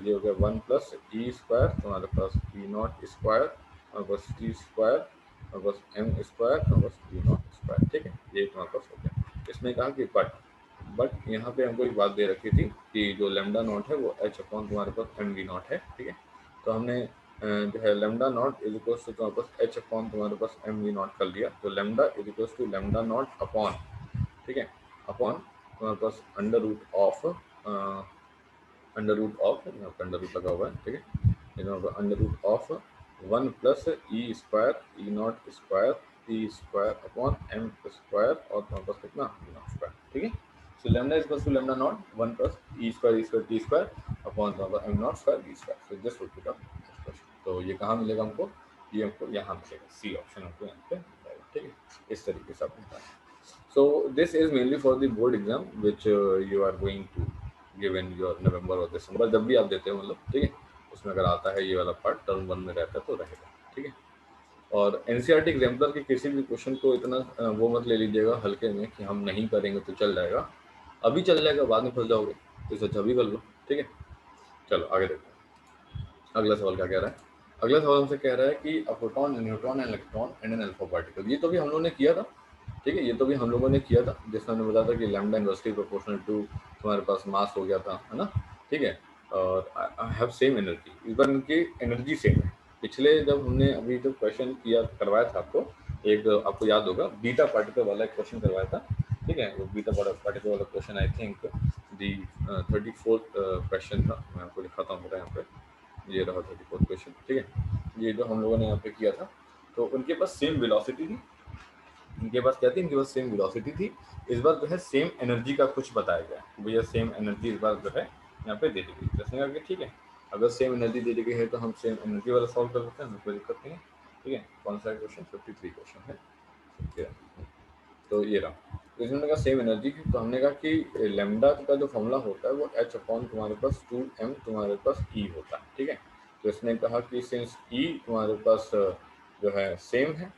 ये हो गया वन प्लस ई स्क्वायर तुम्हारे पास वी नॉट स्क्वायर और बस टी स्क्वायर और बस एम स्क्वायर और बस वी नॉट स्क्वायर, ठीक है। ये तुम्हारे पास हो गया। इसमें कहा कि बट यहाँ पे हमको एक बात दे रखी थी कि जो लेमडा नॉट है वो एच अपॉन तुम्हारे पास एम वी नॉट है, ठीक है। तो हमने जो है lambda naught is equals to तुम्हारे पास एच अपॉन तुम्हारे पास एम वी नॉट कर लिया, तो lambda is equals to lambda naught upon, ठीक है, अपॉन तुम्हारे पास अंडर रूट ऑफ यहाँ पर अंडर रूट लगा हुआ है, ठीक है, यहाँ पर under root of one plus e square e naught square T square upon m square और तुम्हारे पास कितना, वी नॉट स्क्वायर, ठीक है। So lambda is two lambda naught one plus e square T square upon तुम्हारे पास m naught square v square. So this would become expression. तो ये कहाँ मिलेगा हमको, ये हमको यहाँ मिलेगा, सी ऑप्शन हमको यहाँ पे मिलेगा, ठीक है। इस तरीके से आप निकालें। So this is mainly for the board exam which you are going to give in your November और December, जब भी आप देते हो मतलब, ठीक है। उसमें अगर आता है ये वाला पार्ट टर्म वन में रहता है तो रहेगा, ठीक है। और एनसीईआरटी एग्जाम्पलर के किसी भी क्वेश्चन को इतना वो मत ले लीजिएगा हल्के में कि हम नहीं करेंगे तो चल जाएगा, अभी चल जाएगा बाद में फंस जाओगे, तो इसे अच्छा अभी कर लो, ठीक है। चलो आगे देखते हैं अगला सवाल क्या कह रहा है। अगला सवाल हमसे कह रहा है कि a proton, neutron and electron and an alpha particle. ये तो भी हम लोगों ने किया था, ठीक है, ये तो भी हम लोगों ने किया था, जिसमें हमने बताया था कि लैम्डा इनवर्सली प्रोपोर्शनल टू तुम्हारे पास मास हो गया था, है ना, ठीक है। और आई हैव सेम एनर्जी, इस बार इनकी एनर्जी सेम है। पिछले जब हमने अभी जो क्वेश्चन किया करवाया था आपको, एक आपको याद होगा बीटा पार्टिकल वाला एक क्वेश्चन करवाया था, ठीक है। वो बीटा पार्टिकल वाला question I think the 34th question था, मैं आपको दिखाता हूँ मेरा यहाँ पे, ये रहा 34th क्वेश्चन, ठीक है। ये जो हम लोगों ने यहाँ पे किया था, तो उनके पास सेम वेलोसिटी थी, इनके पास क्या थी, इनके पास सेम वेलोसिटी थी। इस बार जो है सेम एनर्जी का कुछ बताया गया है, भैया सेम एनर्जी इस बार जो है यहाँ पे दे दी गई, जैसे करके, ठीक है। अगर सेम एनर्जी दे दी गई है तो हम सेम एनर्जी वाला सॉल्व कर सकते हैं, कोई दिक्कत नहीं है। ठीक है, कौन सा क्वेश्चन? 53 क्वेश्चन है। तो ये रहा, तो इसमें कहा सेम एनर्जी की, तो हमने कहा कि लेमडा का जो फॉर्मूला होता है वो एच अपॉन तुम्हारे पास 2m तुम्हारे पास ई होता है। ठीक है, तो इसने कहा कि सिंस ई तुम्हारे पास जो है सेम है,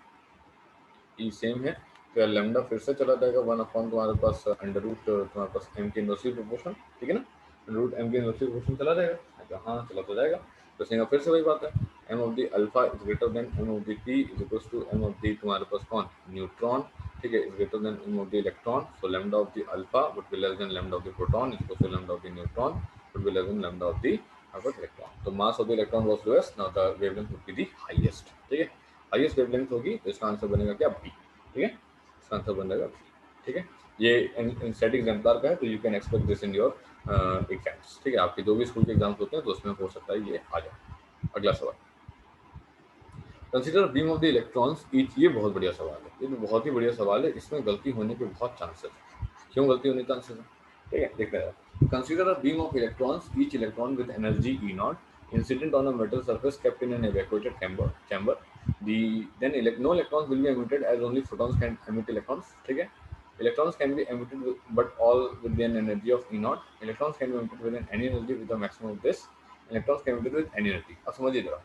ई सेम है, तो लेमडा फिर से चला जाएगा 1 अपॉन तुम्हारे पास अंडर रूट तुम्हारे पास एम के इनवर्सली प्रोपोर्शन। ठीक है ना, अंडर रूट एम के इनवर्सली प्रोपोर्शन चला जाएगा, तो हाँ चला तो जाएगा। तो इसने फिर से वही बात है, m of the alpha is greater than m of the p is equals to m of the तुम्हारे पास कौन? न्यूट्रॉन। ठीक है, is greater than m of the electron, so lambda of the alpha would be less than lambda of the proton is equals to lambda of the neutron would be less than lambda of the electron. तो mass of the electron was lowest, now the wavelength would be the highest. ठीक है, highest wavelength होगी, तो इसका answer बनेगा क्या? B. ठीक है, इसका आंसर बनेगा बी। ठीक है, ये सेट एग्जाम्पलर का है, तो you can expect this in your exams. ठीक है, आपके जो भी स्कूल के एग्जाम्स होते हैं तो उसमें हो सकता है ये आ जाए। अगला सवाल, consider beam of the electrons each. ये बहुत बढ़िया सवाल है, ये तो बहुत ही बढ़िया सवाल है, इसमें गलती होने के बहुत चांसेस है। क्यों गलती होने के चांसेस है? ठीक है, देखते हैं। Consider a beam of electrons each electron with energy E not incident on a metal surface kept in an evacuated chamber. No electrons will be emitted as only photons can emit electrons. ठीक है, electrons can be emitted but all with an energy of E naught. Electrons can be emitted with any energy with a maximum of this. Electrons can be emitted with any energy. अब समझिए जरा,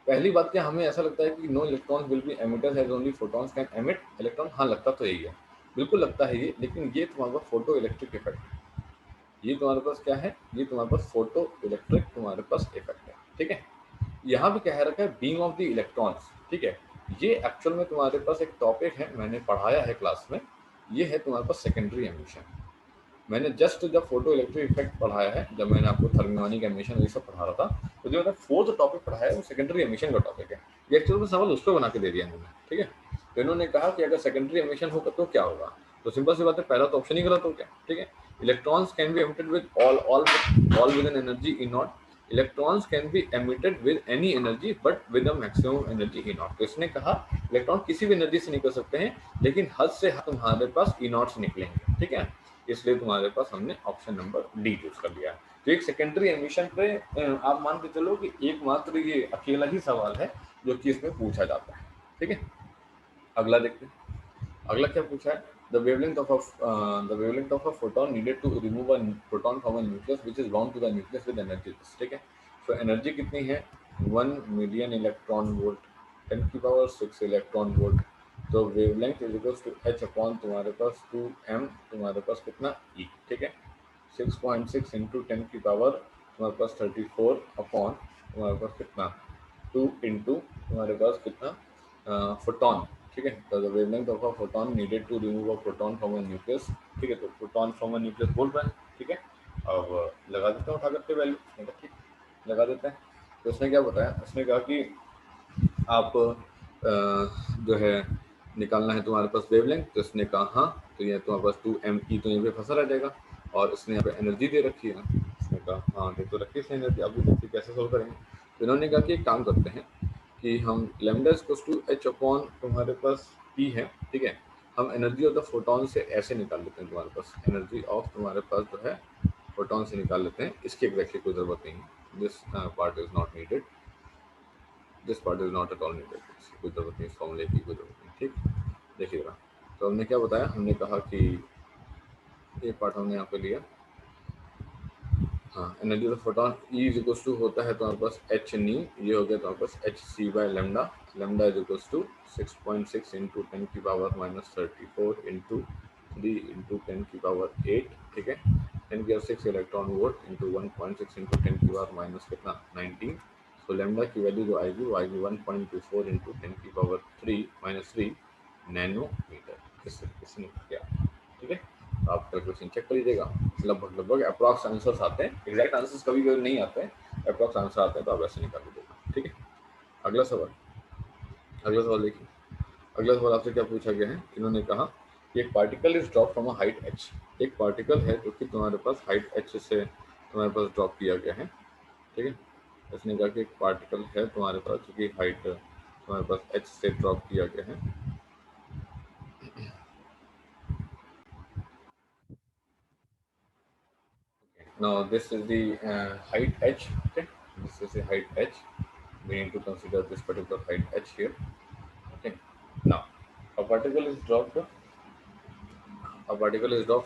पहली बात क्या, हमें ऐसा लगता है कि no electrons will be emitted as only photons can emit electron. हाँ, लगता तो यही है, बिल्कुल लगता है ये, लेकिन ये तुम्हारे पास फोटो इलेक्ट्रिक इफेक्ट है। ये तुम्हारे पास क्या है? ये तुम्हारे पास फोटो इलेक्ट्रिक तुम्हारे पास इफेक्ट है। ठीक है, यहाँ भी कह रखा है बीम ऑफ द इलेक्ट्रॉन्स। ठीक है, ये एक्चुअल में तुम्हारे पास एक टॉपिक है, मैंने पढ़ाया है क्लास में, ये है तुम्हारे पास सेकेंडरी एमिशन। मैंने जस्ट जब फोटो इलेक्ट्रिक इफेक्ट पढ़ाया है, जब मैंने आपको थर्मियोनिक एमिशन ये सब पढ़ा रहा था, तो जो मैंने फोर्थ टॉपिक पढ़ाया है वो सेकेंडरी एमिशन का टॉपिक है। ये एक्चुअल में सवाल उस पर बना के दे दिया इन्होंने। ठीक है, तो इन्होंने कहा कि अगर सेकेंडरी एमिशन होगा तो क्या होगा, तो सिंपल सी बात है, पहला तो ऑप्शन ही गलत हो गया। ठीक है, electrons can be emitted with all with an energy E naught. Electrons can be emitted with any energy but with a maximum energy E naught. तो इसने कहा इलेक्ट्रॉन किसी भी एनर्जी से निकल सकते हैं, लेकिन हद से हद तुम्हारे पास ई नॉट से निकलेंगे। ठीक है, इसलिए तुम्हारे पास हमने ऑप्शन नंबर डी चूज कर लिया। तो एक सेकेंडरी एमिशन पे आप मान के चलो कि एकमात्र ये अकेला ही सवाल है जो कि इसमें पूछा जाता है। ठीक है, अगला देखते हैं। अगला क्या पूछा है? The wavelength of a photon needed to remove a proton from a nucleus which is bound to the nucleus with energy. ठीक है, तो एनर्जी कितनी है? 1 million electron volt, 10⁶ electron volt. तो wavelength is equal to H upon तुम्हारे पास 2m तुम्हारे पास कितना ई। ठीक है, 6.6 इंटू 10⁻, तुम्हारे पास 34 अपॉन तुम्हारे पास कितना 2 इंटू तुम्हारे पास कितना फोटॉन। ठीक है, तो the wavelength of a photon needed to remove a proton from a nucleus. ठीक है, तो प्रोटॉन फ्रॉम अ न्यूक्लियस बोल रहा है। ठीक है, अब लगा देते हैं उठा करके वैल्यू। ठीक, लगा देते हैं। तो उसने क्या बताया? उसने कहा कि आप जो है निकालना है तुम्हारे पास वेवलेंथ। तो इसने कहा हाँ, तो ये तुम्हारे पास 2m तो यहाँ पे फंसा रह जाएगा, और इसने यहाँ पे एनर्जी दे रखी है। इसने कहा हाँ दे तो रखी है एनर्जी, अब भी देखिए कैसे सोल्व करेंगे। तो इन्होंने कहा कि एक काम करते हैं कि हम lambda equals to H upon तुम्हारे पास पी है। ठीक है, हम एनर्जी ऑफ द फोटोन से ऐसे निकाल लेते हैं, तुम्हारे पास एनर्जी ऑफ तुम्हारे पास जो है फोटोन से निकाल लेते हैं। इसकी एग्जैक्टली कोई ज़रूरत नहीं है, this part is not needed, this part is not at all needed, इसकी कोई ज़रूरत नहीं, इस फॉर्मूले की कोई ज़रूरत नहीं। ठीक, देखिएगा। तो हमने क्या बताया? हमने कहा कि ये पार्ट हमने यहाँ पे लिया। हाँ, energy of photon E is equals to होता है तुम्हारे पास एच न्यू, ये हो गया तुम्हारे पास H C by lambda. Lambda is equals to 6.6 into 10⁻⁻34 into 3 into 10⁸8। ठीक है, 10⁶ इलेक्ट्रॉन वोल्ट इंटू 1.6 इंटू 10⁻- कितना 19। सो लेमडा की वैल्यू जो आएगी वो आएगी 1.24 इंटू 10⁻³ नैनोमीटर। इस तरीके से निकल गया। ठीक है, आप कैलकुलेशन चेक कर लीजिएगा, लगभग लगभग अप्रॉक्स आंसर्स आते हैं, एग्जैक्ट आंसर्स कभी कभी नहीं आते हैं, अप्रॉक्स आंसर आते हैं, तो आप ऐसे निकाल लीजिएगा। ठीक है, अगला सवाल। अगला सवाल देखिए, अगला सवाल आपसे क्या पूछा गया है? इन्होंने कहा कि एक particle is drop from a height h। एक पार्टिकल है जो कि तुम्हारे पास हाइट h से तुम्हारे पास ड्रॉप किया गया है। ठीक है, इसने कहा कि एक पार्टिकल है तुम्हारे पास जो कि हाइट तुम्हारे पास h से ड्रॉप किया गया है। Now this is the height h. Okay, this is the height h. we need to consider this particular height h here. Okay, now a particle is dropped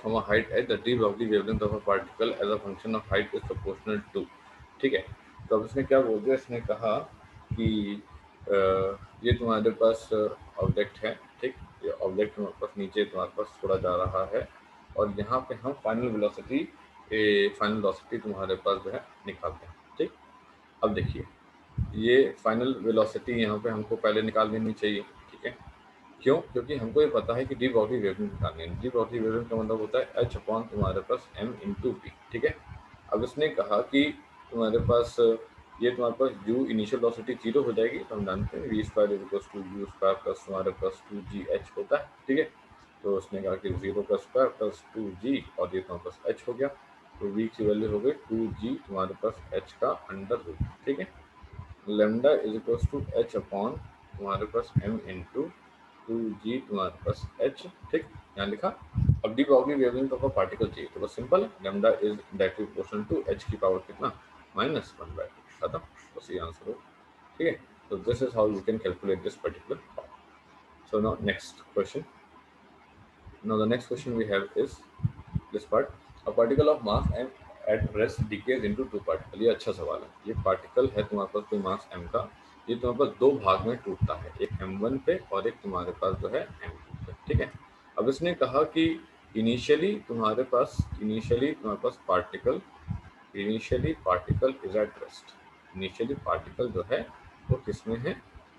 from a height h. The de Broglie wavelength of a particle as a function of height is proportional to. ठीक है, तो अब इसने क्या बोल दिया, इसने कहा कि ये तुम्हारे पास ऑब्जेक्ट है, ठीक, ये ऑब्जेक्ट तुम्हारे पास नीचे तुम्हारे पास थोड़ा जा रहा है और यहाँ पे हम फाइनल वेलोसिटी तुम्हारे पास जो है निकालते हैं। ठीक, अब देखिए ये फाइनल वेलोसिटी यहाँ पे हमको पहले निकाल लेनी चाहिए। ठीक है, क्यों? क्योंकि हमको ये पता है कि डी ब्रॉगली वेवलेंथ निकालनी है। डी ब्रॉगली वेवलेंथ का मतलब होता है h अपॉन तुम्हारे पास m इंटू वी। ठीक है, अब इसने कहा कि तुम्हारे पास ये तुम्हारे पास u इनिशियल वेलोसिटी 0 हो जाएगी, तो हम जानते हैं v square equals to u square plus तुम्हारे पास 2gh होता है। ठीक है, तो उसने कहा कि 0 का स्क्वायर प्लस 2g और ये तुम्हारे पास h हो गया, तो v की वैल्यू हो गई 2g तुम्हारे पास h का अंडर रूट। ठीक है, lambda is equals to h upon तुम्हारे पास m इंटू 2g तुम्हारे पास h। ठीक, यहाँ लिखा। अब de Broglie wavelength of a particle चाहिए, तो बस सिंपल है, lambda is directly proportional to h की पावर कितना, -1/2। खत्म, बस ये आंसर हो। ठीक है, तो this is how you can calculate this particular part. So now next question, now the next question we have is this part, a particle of mass m at rest decays into two particle. ये अच्छा सवाल है। ये particle है तुम्हारे पास कोई मास m का, ये तुम्हारे पास दो भाग में टूटता है, एक m1 पे और एक तुम्हारे पास जो है m2 पे। ठीक है, अब इसने कहा कि इनिशियली तुम्हारे पास particle is at rest. Initially particle जो है वो किस में है,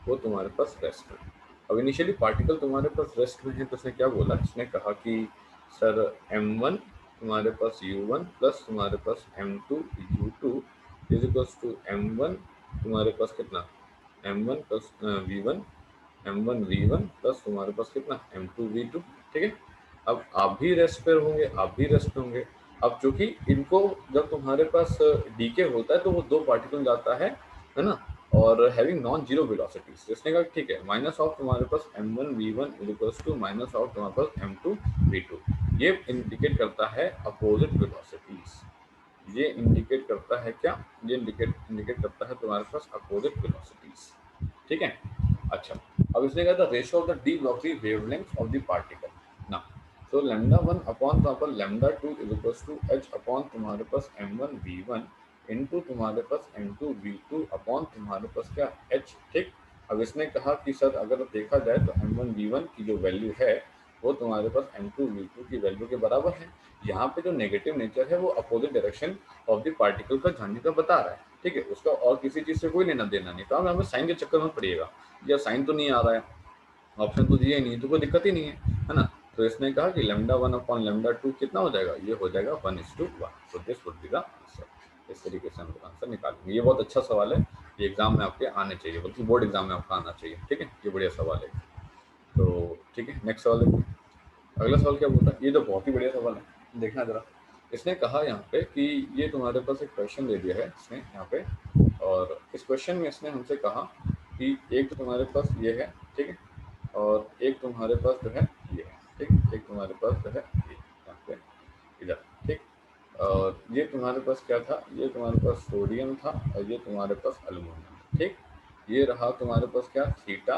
वो तुम्हारे पास रेस्ट में। अब इनिशियली पार्टिकल तुम्हारे पास रेस्ट में है, तो उसने क्या बोला, इसने कहा कि सर m1 तुम्हारे पास u1 प्लस तुम्हारे पास m2 u2 is equals to m1 तुम्हारे पास कितना m1 plus v1 m1 v1 plus तुम्हारे पास कितना m2 v2। ठीक है, अब आप भी रेस्ट पे होंगे, अब चूंकि इनको जब तुम्हारे पास डीके होता है तो वो दो पार्टिकल जाता है ना, और हैविंग नॉन जीरो वेलोसिटीज। जिसने कहा ठीक है, माइनस ऑफ तुम्हारे पास m1 v1 is equals to minus of तुम्हारे पास m2 v2। ये इंडिकेट करता है अपोजिट वेलोसिटीज। ये इंडिकेट करता है क्या, ये इंडिकेट करता है तुम्हारे पास अपोजिट वेलोसिटीज। ठीक है, अच्छा, अब इसने कहा था ratio of the de Broglie wavelength of the particle ना, so λ1 अपॉन तुम्हारे पास λ2 is equals to h upon तुम्हारे पास m1 v1 इनटू तुम्हारे पास m2 v2 अपॉन तुम्हारे पास क्या h। ठीक, अब इसने कहा कि सर अगर देखा जाए तो m1 v1 की जो वैल्यू है वो तुम्हारे पास m2 v2 की वैल्यू के बराबर है। यहाँ पे जो नेगेटिव नेचर है वो opposite direction of the particle का जाने का बता रहा है। ठीक है, उसका और किसी चीज से कोई लेना देना नहीं। तो अब हमें साइन के चक्कर में पड़िएगा, या साइन तो नहीं आ रहा है, ऑप्शन तो दिए नहीं, तो कोई दिक्कत ही नहीं है ना। तो इसने कहा कि λ1 अपॉन λ2 कितना हो जाएगा, ये हो जाएगा 1:1। तो this would be the answer. इस तरीके से हम लोग आंसर निकालेंगे। ये बहुत अच्छा सवाल है, ये एग्जाम में आपके आने चाहिए, बल्कि बोर्ड एग्जाम में आपका आना चाहिए। ठीक है, ये बढ़िया सवाल है। तो ठीक है, नेक्स्ट सवाल देखो। अगला सवाल क्या बोलता है, ये तो बहुत ही बढ़िया सवाल है, देखना जरा। इसने कहा यहाँ पे कि ये तुम्हारे पास एक क्वेश्चन दे दिया है इसने यहाँ पे, और इस क्वेश्चन में इसने हमसे कहा कि एक तो तुम्हारे पास ये है, ठीक है, और एक तुम्हारे पास जो है ये है, ठीक, एक तुम्हारे पास जो है ये यहाँ पे इधर। ठीक, और ये तुम्हारे पास क्या था, ये तुम्हारे पास सोडियम था और ये तुम्हारे पास एल्युमिनियम। ठीक, ये रहा तुम्हारे पास क्या थीटा,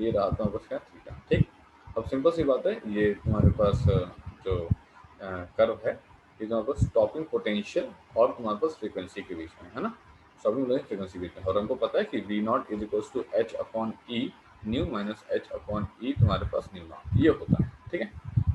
ये रहा तुम्हारे पास क्या थीटा। ठीक, अब सिंपल सी बात है, ये तुम्हारे पास जो कर्व है, ये तुम्हारे पास स्टॉपिंग पोटेंशियल और तुम्हारे पास फ्रीक्वेंसी के बीच में है ना, स्टॉपिंग पोटेंशियल फ्रीक्वेंसी के बीच में। और हमको पता है कि v naught is equals to h upon e nu minus h upon e तुम्हारे पास न्यू नॉट, ये होता है। ठीक है,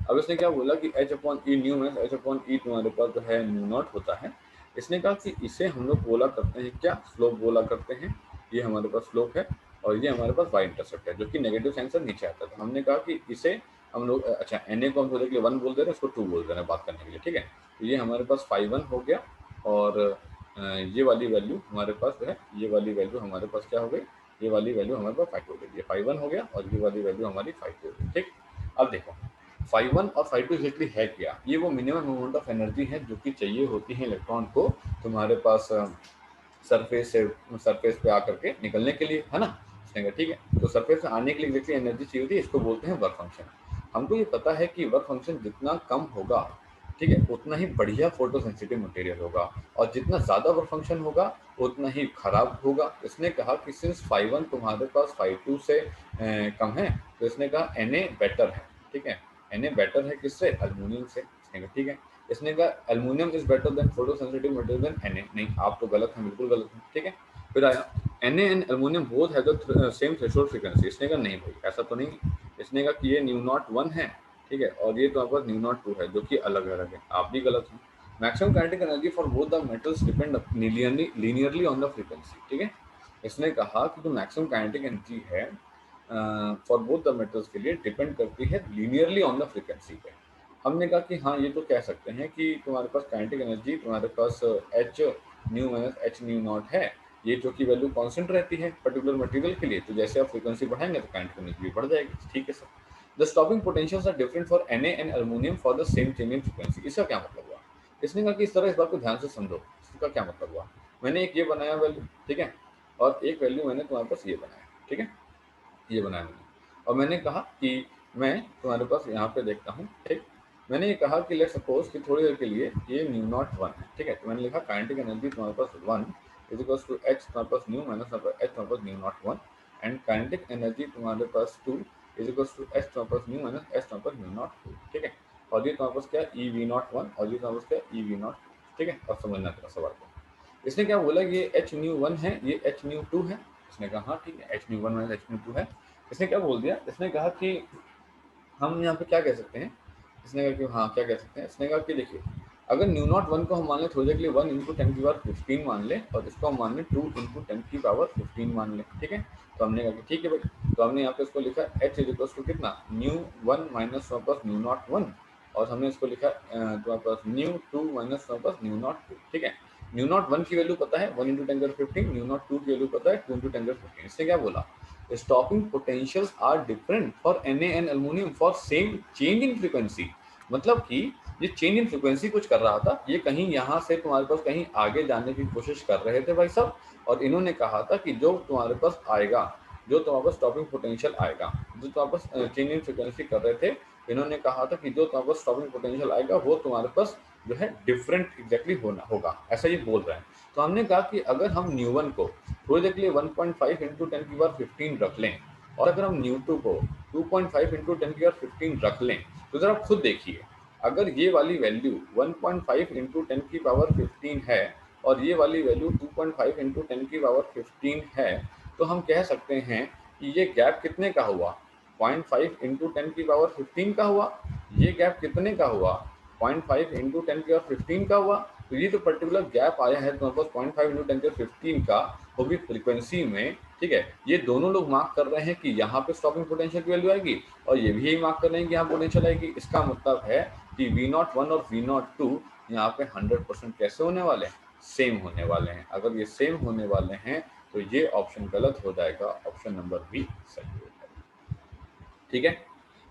अब इसने क्या बोला कि h upon e nu minus h upon e तुम्हारे पास जो है न्यू नॉट होता है। इसने कहा कि इसे हम लोग बोला करते हैं क्या, स्लोप बोला करते हैं। ये हमारे पास स्लोप है और ये हमारे पास वाई इंटरसेप्ट है, जो कि नेगेटिव साइन से नीचे आता है। तो हमने कहा कि इसे हम लोग अच्छा एन को हम थोड़े के लिए 1 बोल दे रहे हैं, इसको 2 बोल दे रहे हैं बात करने के लिए। ठीक है, तो ये हमारे पास φ1 हो गया, और ये वाली वैल्यू हमारे पास जो है, ये वाली वैल्यू हमारे पास क्या हो गई, ये वाली वैल्यू हमारे पास φ2 हो गई। ये φ1 हो गया और ये वाली वैल्यू हमारी φ2 हो गई। ठीक, अब देखो φ1 और φ2 एग्जैक्टली है क्या, ये वो मिनिमम मोमेंट ऑफ एनर्जी है जो कि चाहिए होती है इलेक्ट्रॉन को तुम्हारे पास सरफेस पे आकर के निकलने के लिए, है ना। ठीक है, तो सरफेस पे आने के लिए एग्जैक्टली एनर्जी चाहिए होती है, इसको बोलते हैं वर्क फंक्शन। हमको ये पता है कि वर्क फंक्शन जितना कम होगा ठीक है, उतना ही बढ़िया फोटो सेंसिटिव मटेरियल होगा, और जितना ज़्यादा वर्क फंक्शन होगा उतना ही खराब होगा। इसने कहा कि सिंस फाई 1 तुम्हारे पास फाई 2 से कम है, तो इसने कहा Na बेटर है। ठीक है, Na बेटर है किससे? एल्युमिनियम से। इसने कहा ठीक है। इसने कहा aluminium is better than photo sensitive material than Na। नहीं, आप तो गलत हैं, बिल्कुल गलत हैं। ठीक है, फिर आया Na and aluminium both have the same threshold frequency. इसने कहा नहीं भाई, ऐसा तो नहीं। इसने कहा कि ये न्यू नॉट 1 है, ठीक है, और ये तो आपका न्यू नॉट 2 है, जो कि अलग अलग है। आप भी गलत हैं। Maximum kinetic energy for both the metals depend linearly on the frequency. ठीक है, इसने कहा कि जो मैक्सिमम काइनेटिक एनर्जी है फॉर बोथ द मेटल्स के लिए डिपेंड करती है लीनियरली ऑन द फ्रीक्वेंसी पे। हमने कहा कि हाँ, ये तो कह सकते हैं कि तुम्हारे पास काइनेटिक एनर्जी तुम्हारे पास h nu minus h nu naught है, ये जो कि वैल्यू कांस्टेंट रहती है पर्टिकुलर मटेरियल के लिए, तो जैसे आप फ्रीक्वेंसी बढ़ाएंगे तो काइनेटिक एनर्जी भी बढ़ जाएगी। ठीक है sir. The stopping potentials are different for Na and aluminium for the same change in frequency. इसका क्या मतलब हुआ? इसने कहा कि इस तरह इस बात को ध्यान से समझो। इसका क्या मतलब हुआ? मैंने एक ये बनाया वैल्यू, ठीक है, और एक वैल्यू मैंने तुम्हारे पास ये बनाया, ठीक है, ये बनाया मैंने, और मैंने कहा कि मैं तुम्हारे पास यहाँ पे देखता हूँ। ठीक, मैंने ये कहा कि लेट सपोज कि थोड़ी देर के लिए ये न्यू नॉट 1 है। ठीक है, तो मैंने लिखा काइनेटिक एनर्जी तुम्हारे पास 1 इज इक्वल टू एच तुम्हारे पास न्यू माइनस एच तुम्हारे पास nu naught 1, and kinetic energy तुम्हारे पास 2 इज इक्वल टू एच तुम्हारे पास न्यू माइनस एच तुम्हारे पास न्यू नॉट 2। ठीक है, और ये तुम्हारे पास क्या ई वी नॉट 1 और ये तुम्हारे पास क्या ई वी नॉट 2। ठीक है, अब समझना तेरा सवाल को। इसने क्या बोला कि ये एच न्यू 1 है, ये एच न्यू 2 है। इसने कहा हाँ ठीक है, h new 1 minus h new 2 है। इसने क्या बोल दिया? इसने कहा कि हम यहाँ पे क्या कह सकते हैं? इसने कहा कि हाँ क्या कह सकते हैं? इसने कहा कि देखिए, अगर न्यू नॉट 1 को हम मान लें थोड़ी देर के लिए 1 इंटू 10 की पावर 15 मान लें, और इसको हम मान लें 2 इंटू 10 की पावर 15 मान लें। ठीक है, तो हमने कहा कि ठीक है भाई, तो हमने यहाँ पे इसको लिखा एच इज इक्वल टू कितना? न्यू 1 माइनस वापस न्यू नॉट 1, और हमने इसको लिखा तुम्हारे पास न्यू 2 माइनस वापस न्यू नॉट 2। ठीक है, न्यू नॉट 1 की वैल्यू पता है 1 इंटू 10 की 15, न्यू नॉट 2 की वैल्यू पता है 2 इंटू 10 की 15। इसने क्या बोला? Stopping potentials are different for Na and aluminum for same change in frequency। मतलब कि ये चेंज इन फ्रीक्वेंसी कुछ कर रहा था, ये कहीं यहाँ से तुम्हारे पास कहीं आगे जाने की कोशिश कर रहे थे भाई साहब, और इन्होंने कहा था कि जो तुम्हारे पास आएगा, जो तुम्हारे पास स्टॉपिंग पोटेंशियल आएगा, जो तुम्हारे पास चेंज इन फ्रीक्वेंसी कर रहे थे, इन्होंने कहा था कि जो तुम्हारे पास स्टॉपिंग पोटेंशियल आएगा वो तुम्हारे पास जो है डिफरेंट एग्जैक्टली होना होगा, ऐसा ये बोल रहे हैं। तो हमने कहा कि अगर हम न्यू 1 को थोड़ी देर के लिए 1.5 इंटू 10 की पावर 15 रख लें, और अगर हम न्यू 2 को 2.5 इंटू 10 की पावर 15 रख लें, तो जरा खुद देखिए, अगर ये वाली वैल्यू 1.5 इंटू 10 की पावर 15 है, और ये वाली वैल्यू 2.5 इंटू 10 की पावर 15 है, तो हम कह सकते हैं कि ये गैप कितने का हुआ? 0.5 इंटू 10 की पावर 15 का हुआ। ये गैप कितने का हुआ? 0.5 इंटू 10 की पावर 15 का हुआ। तो ये जो पर्टिकुलर गैप आया है तुम्हारे पास 0.5 इंटू 10 की पावर 15 का, वो भी फ्रीक्वेंसी में। ठीक है, ये दोनों लोग मार्क कर रहे हैं कि यहाँ पे स्टॉपिंग पोटेंशियल की वैल्यू आएगी, और ये भी यही मार्क कर रहे हैं कि यहाँ पोटेंशियल आएगी। इसका मतलब है कि V01 और V02 यहाँ पे 100% कैसे होने वाले हैं? सेम होने वाले हैं। अगर ये सेम होने वाले हैं तो ये ऑप्शन गलत हो जाएगा, ऑप्शन नंबर बी सही हो जाएगा। ठीक है,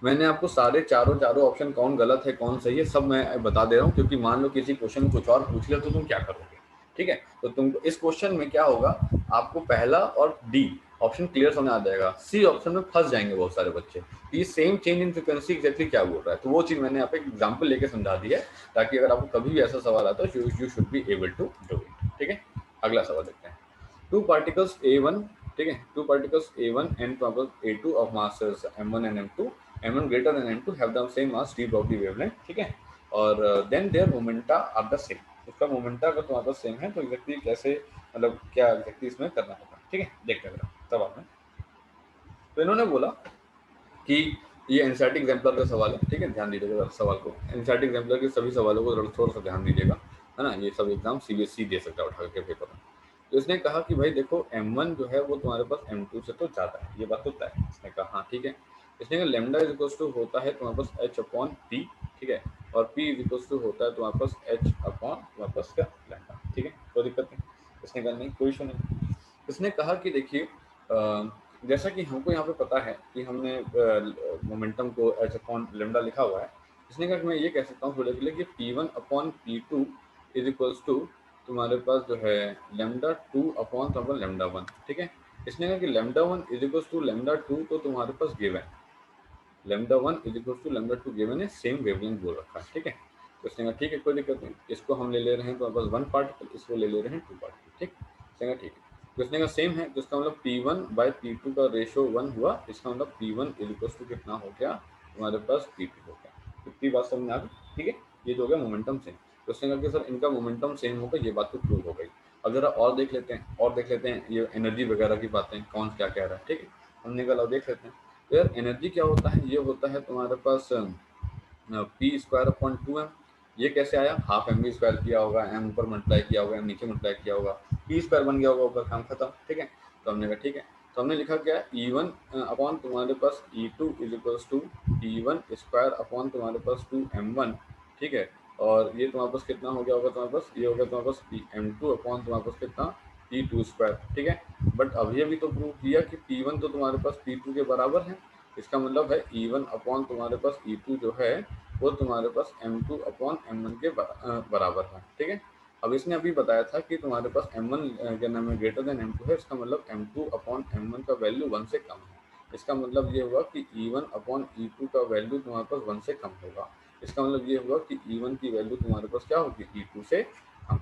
मैंने आपको सारे चारों ऑप्शन कौन गलत है कौन सही है सब मैं बता दे रहा हूँ, क्योंकि मान लो किसी क्वेश्चन में कुछ और पूछ लिया तो तुम क्या करोगे। ठीक है, तो तुमको इस क्वेश्चन में क्या होगा, आपको पहला और डी ऑप्शन क्लियर समझ आ जाएगा, सी ऑप्शन में फंस जाएंगे बहुत सारे बच्चे, ये same change in frequency exactly क्या बोल रहा है। तो वो चीज़ मैंने यहाँ पे एग्जाम्पल लेके समझा दी है, ताकि अगर आपको कभी भी ऐसा सवाल आता है you should be able to do it. ठीक है, अगला सवाल देखते हैं। Two particles A1, ठीक है, two particles A1 and A2 of masses M1 and M2, M1 greater than M2 have the same mass d Broglie wavelength। ठीक है, और then their momenta are the same। उसका मोमेंटा अगर तुम्हारे पास same है तो एग्जैक्टली कैसे, मतलब क्या एग्जैक्टली इसमें करना होगा। ठीक है, देखते हैं सवाल में। तो इन्होंने बोला कि ये एनसीईआरटी एग्जाम्पलर का सवाल है। ठीक है, ध्यान दीजिएगा सवाल को, एनसीईआरटी एग्जाम्पलर के सभी सवालों को थोड़ा सा ध्यान दीजिएगा, है ना, ये सब एग्जाम सीबीएसई दे सकता है उठा के पेपर में। तो इसने कहा कि भाई देखो M1 जो है वो तुम्हारे पास M2 से तो ज़्यादा है, ये बात तो तय है। इसने कहा हाँ ठीक है। इसने कहा लेमडा इज इक्वल टू होता है तुम्हारे पास H अपॉन P। ठीक है, और P इज इक्वल टू होता है तुम्हारे पास H अपॉन तुम्हारे पास क्या लैम्डा। ठीक है, कोई दिक्कत नहीं। इसने कहा नहीं, कोई इशू नहीं। इसने कहा कि देखिए जैसा कि हमको यहाँ पे पता है कि हमने मोमेंटम को H अपॉन लेमडा लिखा हुआ है। इसने कहा कि मैं ये कह सकता हूँ थोड़े के लिए कि P1 upon P2 is equals to तुम्हारे पास जो है लेमडा 2 अपॉन तुम्हारा लेमडा 1। ठीक है, इसने कहा कि lambda 1 is equals to lambda 2 तो तुम्हारे पास given, lambda 1 is equals to lambda 2 given है, सेम वेवलेंथ बोल रखा है। ठीक है, तो इसने कहा ठीक है कोई दिक्कत नहीं, इसको हम ले रहे हैं तो बस 1 पार्टिकल, इसको ले रहे हैं 2 पार्टिकल, ठीक। इसने कहा ठीक है, तो इसने कहा सेम है, तो इसका मतलब P1/P2 का रेशो 1 हुआ, इसका मतलब P1 इक्वल टू कितना हो गया हमारे पास P2 हो गया। इतनी बात समझ में आ गई, ठीक है। ये तो हो गया मोमेंटम सेम। तो उसने कहा कि सर इनका मोमेंटम सेम होगा, ये बात तो प्रूव हो गई। अब जरा और देख लेते हैं, ये एनर्जी वगैरह की बातें कौन क्या कह रहा है, ठीक है। हमने कहा देख लेते हैं। तो यार एनर्जी क्या होता है, ये होता है तुम्हारे पास P²/2m। ये कैसे आया, हाफ एम वी स्क्वायर किया होगा, एम ऊपर मल्टीप्लाई किया होगा, एम नीचे मल्टीप्लाई किया होगा, P² बन गया होगा ऊपर, काम खत्म, ठीक है। तो हमने कहा ठीक है, तो हमने लिखा क्या, E1 अपॉन तुम्हारे पास E2 is equals to P1² upon तुम्हारे पास 2m1, ठीक है। और ये तुम्हारे पास कितना हो गया होगा, तुम्हारे पास ये हो गया तुम्हारे पास M2 अपॉन तुम्हारे पास कितना P2², ठीक है। बट अभी अभी तो प्रूव किया कि P1 तो तुम्हारे पास P2 के बराबर है, इसका मतलब है E1 अपॉन तुम्हारे पास E2 जो है वो तुम्हारे पास M2 अपॉन M1 के बराबर है, ठीक है। अब इसने अभी बताया था कि तुम्हारे पास M1 क्या नाम है ग्रेटर देन M2 है, इसका मतलब M2 अपॉन M1 का वैल्यू 1 से कम है। इसका मतलब ये हुआ कि E1 अपॉन E2 का वैल्यू तुम्हारे पास 1 से कम होगा। इसका मतलब ये हुआ कि E1 की वैल्यू तुम्हारे पास क्या होगी, E2 से कम,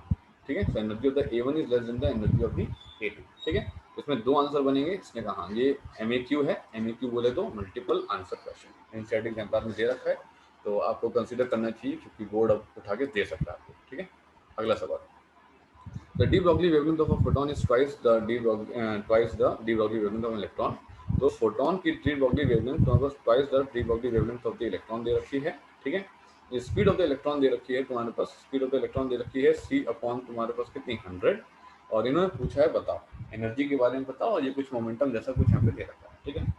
ठीक है। So energy of the A1 is less than the energy of the A2, ठीक है। इसमें 2 आंसर बनेंगे। इसने कहा हाँ ये MAQ है, MAQ बोले तो multiple answer question, NCERT example में दे रखा है, तो आपको कंसीडर करना चाहिए क्योंकि बोर्ड अब उठा के दे सकता है आपको, ठीक है। अगला सवाल, the de Broglie wavelength of a photon is twice the de Broglie wavelength of electron. तो फोटोन की डी ब्रॉगली वेवलेंथ तुम्हारे पास twice the de Broglie wavelength of the electron दे रखी है, ठीक है। स्पीड ऑफ द इलेक्ट्रॉन दे रखी है तुम्हारे पास, स्पीड ऑफ द इलेक्ट्रॉन दे रखी है c अपॉन तुम्हारे पास कितनी 100, और इन्होंने पूछा है बताओ एनर्जी के बारे में बताओ, और ये कुछ मोमेंटम जैसा कुछ यहाँ पे दे रखा है, ठीक है।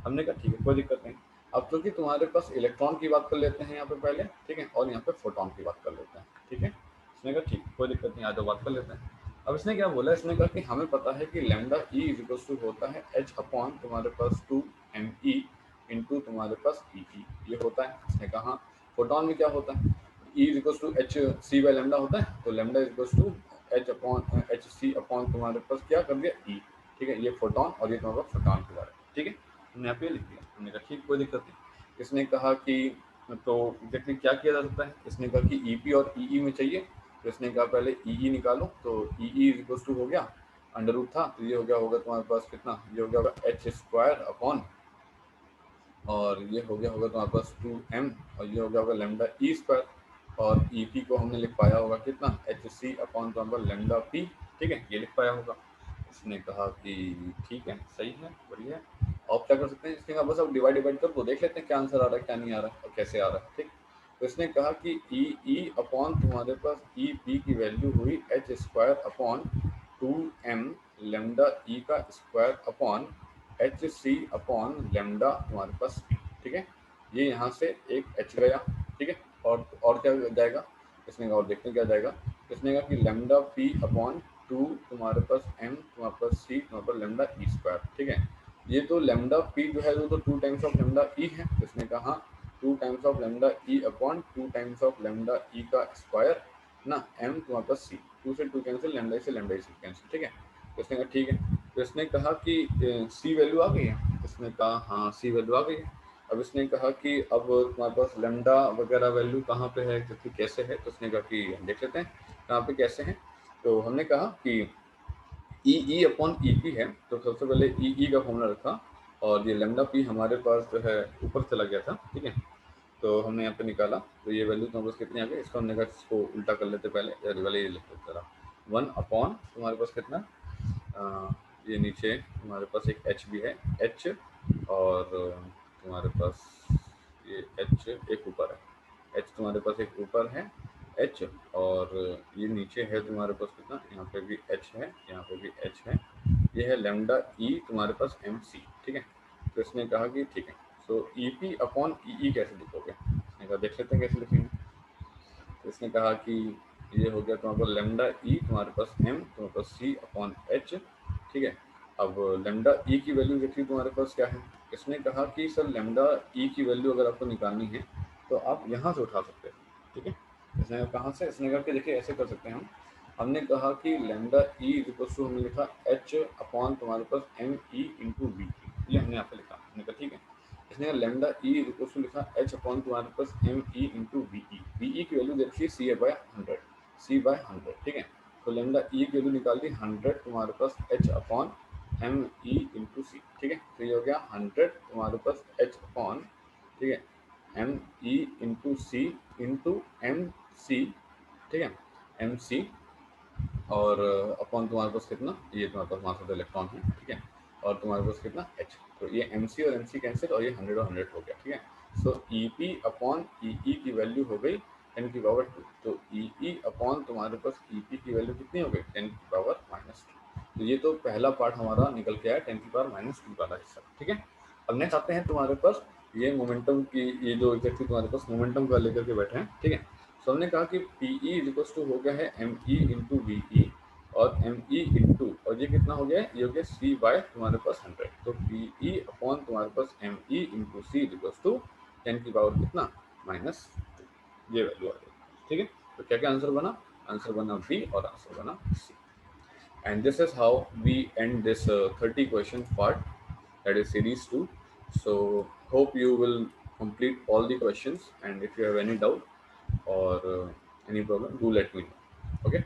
हमने कहा ठीक है कोई दिक्कत नहीं। अब क्योंकि तुम्हारे पास इलेक्ट्रॉन की बात कर लेते हैं यहाँ पे पहले, ठीक है, और यहाँ पे फोटोन की बात कर लेते हैं, ठीक है। इसने कहा ठीक कोई दिक्कत नहीं, आज बात कर लेते हैं। अब इसने क्या बोला, इसने कहा कि हमें पता है कि lambda E is equal to होता है h अपॉन तुम्हारे पास 2me इंटू तुम्हारे पास ई ये होता है। इसने कहा फोटोन में क्या होता है, E is equal to H C by lambda होता है, तो lambda is equal to H C upon तुम्हारे पास क्या कर दिया ई, ठीक है। ये फोटोन और ये तुम्हारा फोटोन के बारे में, ठीक है। हमने यहाँ पे लिख दिया, हमने कहा ठीक कोई दिक्कत नहीं। इसने कहा कि तो एग्जैक्टली क्या किया जा सकता है, इसने कहा कि ईपी और ई में चाहिए, तो इसने कहा पहले ई निकालो, तो ई इज इक्वल टू हो गया अंडर रूट था, तो ये हो गया होगा तुम्हारे पास कितना, ये हो गया होगा h² अपॉन, और ये हो गया होगा तुम्हारे पास 2m, और ये हो गया होगा लैम्डा E², और EP को हमने लिख पाया होगा कितना HC अपॉन तुम्हारा लैम्डा P, ठीक है, ये लिख पाया होगा। इसने कहा कि ठीक है सही है बढ़िया है। और क्या कर सकते हैं, इसने कहा बस अब डिवाइड कर तो देख लेते हैं क्या आंसर आ रहा है क्या नहीं आ रहा है और कैसे आ रहा है, ठीक। तो इसने कहा कि ई अपॉन तुम्हारे पास EP की वैल्यू हुई h² upon 2m lambda E का square upon HC upon lambda तुम्हारे पास P, ठीक है। ये यहाँ से एक h गया, ठीक है, और क्या जाएगा, इसने कहा और देखते हैं क्या जाएगा। इसने कहा कि लैम्डा P अपॉन 2 तुम्हारे पास m तुम्हारे पास C तुम्हारे पास लैम्डा E², ठीक है। ये तो लैम्डा P जो है वो तो 2 टाइम्स ऑफ लैम्डा E है, तो इसने कहा 2 times of lambda E upon 2 times of lambda E का स्क्वायर ना m तुम्हारे पास C, 2 से 2 कैंसिल, लैम्डा से लैम्डा C कैंसिल, ठीक है। तो इसने कहा ठीक है, तो इसने कहा कि C वैल्यू आ गई है, इसने कहा हाँ C वैल्यू आ गई है। अब इसने कहा कि अब तुम्हारे पास लैम्डा वगैरह वैल्यू कहाँ पे है क्योंकि कैसे है, तो उसने कहा कि देख लेते हैं कहाँ पे कैसे है। तो हमने कहा कि ई अपॉन ई पी है, तो सबसे पहले ई का फॉर्मूला रखा, और ये लैम्डा पी हमारे पास जो है ऊपर चला गया था, ठीक है। तो हमने यहाँ पे निकाला, तो ये वैल्यू तुम्हारे पास कितनी आ गई, इसको हमने कहा इसको उल्टा कर लेते पहले, पहले ये लिख लेते जरा 1 अपॉन तुम्हारे पास कितना ये नीचे तुम्हारे पास एक h भी है h, और तुम्हारे पास ये h एक ऊपर है, h तुम्हारे पास एक ऊपर है h, और ये नीचे है तुम्हारे पास कितना, यहाँ पे भी h है, यहाँ पे भी h है, ये है लैम्डा e तुम्हारे पास mc, ठीक है। तो इसने कहा कि ठीक है, सो EP अपॉन ई कैसे लिखोगे, इसने कहा देख लेते हैं कैसे लिखेंगे। तो इसने कहा कि ये हो गया तुम्हारे पास लैम्डा ई तुम्हारे पास m तुम्हारे पास C अपॉन h, ठीक है। अब लैम्डा ई की वैल्यू देखिए तुम्हारे पास क्या है, इसने कहा कि सर लैम्डा ई की वैल्यू अगर आपको निकालनी है तो आप यहाँ से उठा सकते हैं, ठीक है। इसने कहा से, इसने कहा कि देखिए ऐसे कर सकते हैं हम, हमने कहा कि लैम्डा ई इक्वल टू हमने लिखा h अपॉन तुम्हारे पास m e इंटू बी, ये हमने यहाँ पे लिखा, हमने कहा ठीक है। इसने लेमडा ई इक्वल टू लिखा एच अपॉन तुम्हारे पास m E into we e, v e की वैल्यू देखिए सी बाय 100, सी बाय 100, ठीक है। तो लेमडा ई की वैल्यू निकाल दी 100 तुम्हारे पास एच अपॉन एम ई इंटू सी, ठीक है। तो ये हो गया 100 तुम्हारे पास एच अपॉन, ठीक है, एम ई इंटू सी इंटू एम सी, ठीक है, एम सी, और अपॉन तुम्हारे पास कितना, ये तुम्हारे पास मास ऑफ इलेक्ट्रॉन है, ठीक है, और तुम्हारे पास कितना एच, तो ये एम सी और एम सी कैंसिल और ये 100 और 100 हो गया, ठीक है। सो ई पी अपॉन ई ई की वैल्यू हो गई 10 की पावर 2, तो ई ई अपॉन तुम्हारे पास ई पी की वैल्यू कितनी हो गई 10 की पावर -2। तो ये तो पहला पार्ट हमारा निकल के आया 10 की पावर -2 वाला हिस्सा, ठीक है। अब नेक्स्ट आते हैं तुम्हारे पास ये मोमेंटम की, ये जो एग्जैक्टली तुम्हारे पास मोमेंटम का लेकर के बैठे हैं, ठीक है। सो हमने कहा कि पी ई इक्वल्स टू हो गया है M E into we E, और एम ई इंटू, और ये कितना हो गया है, ये हो गया सी बाय तुम्हारे पास 100, तो पी ई अपॉन तुम्हारे पास m E into c equals to 10 की पावर कितना -2, ये वैल्यू आ गई, ठीक है। तो क्या क्या आंसर बना, आंसर बना बी और आंसर बना सी। And this is how we end this 30 question part, that is series 2. So hope you will complete all the questions, and if you have any doubt or any problem, do let me know. Okay.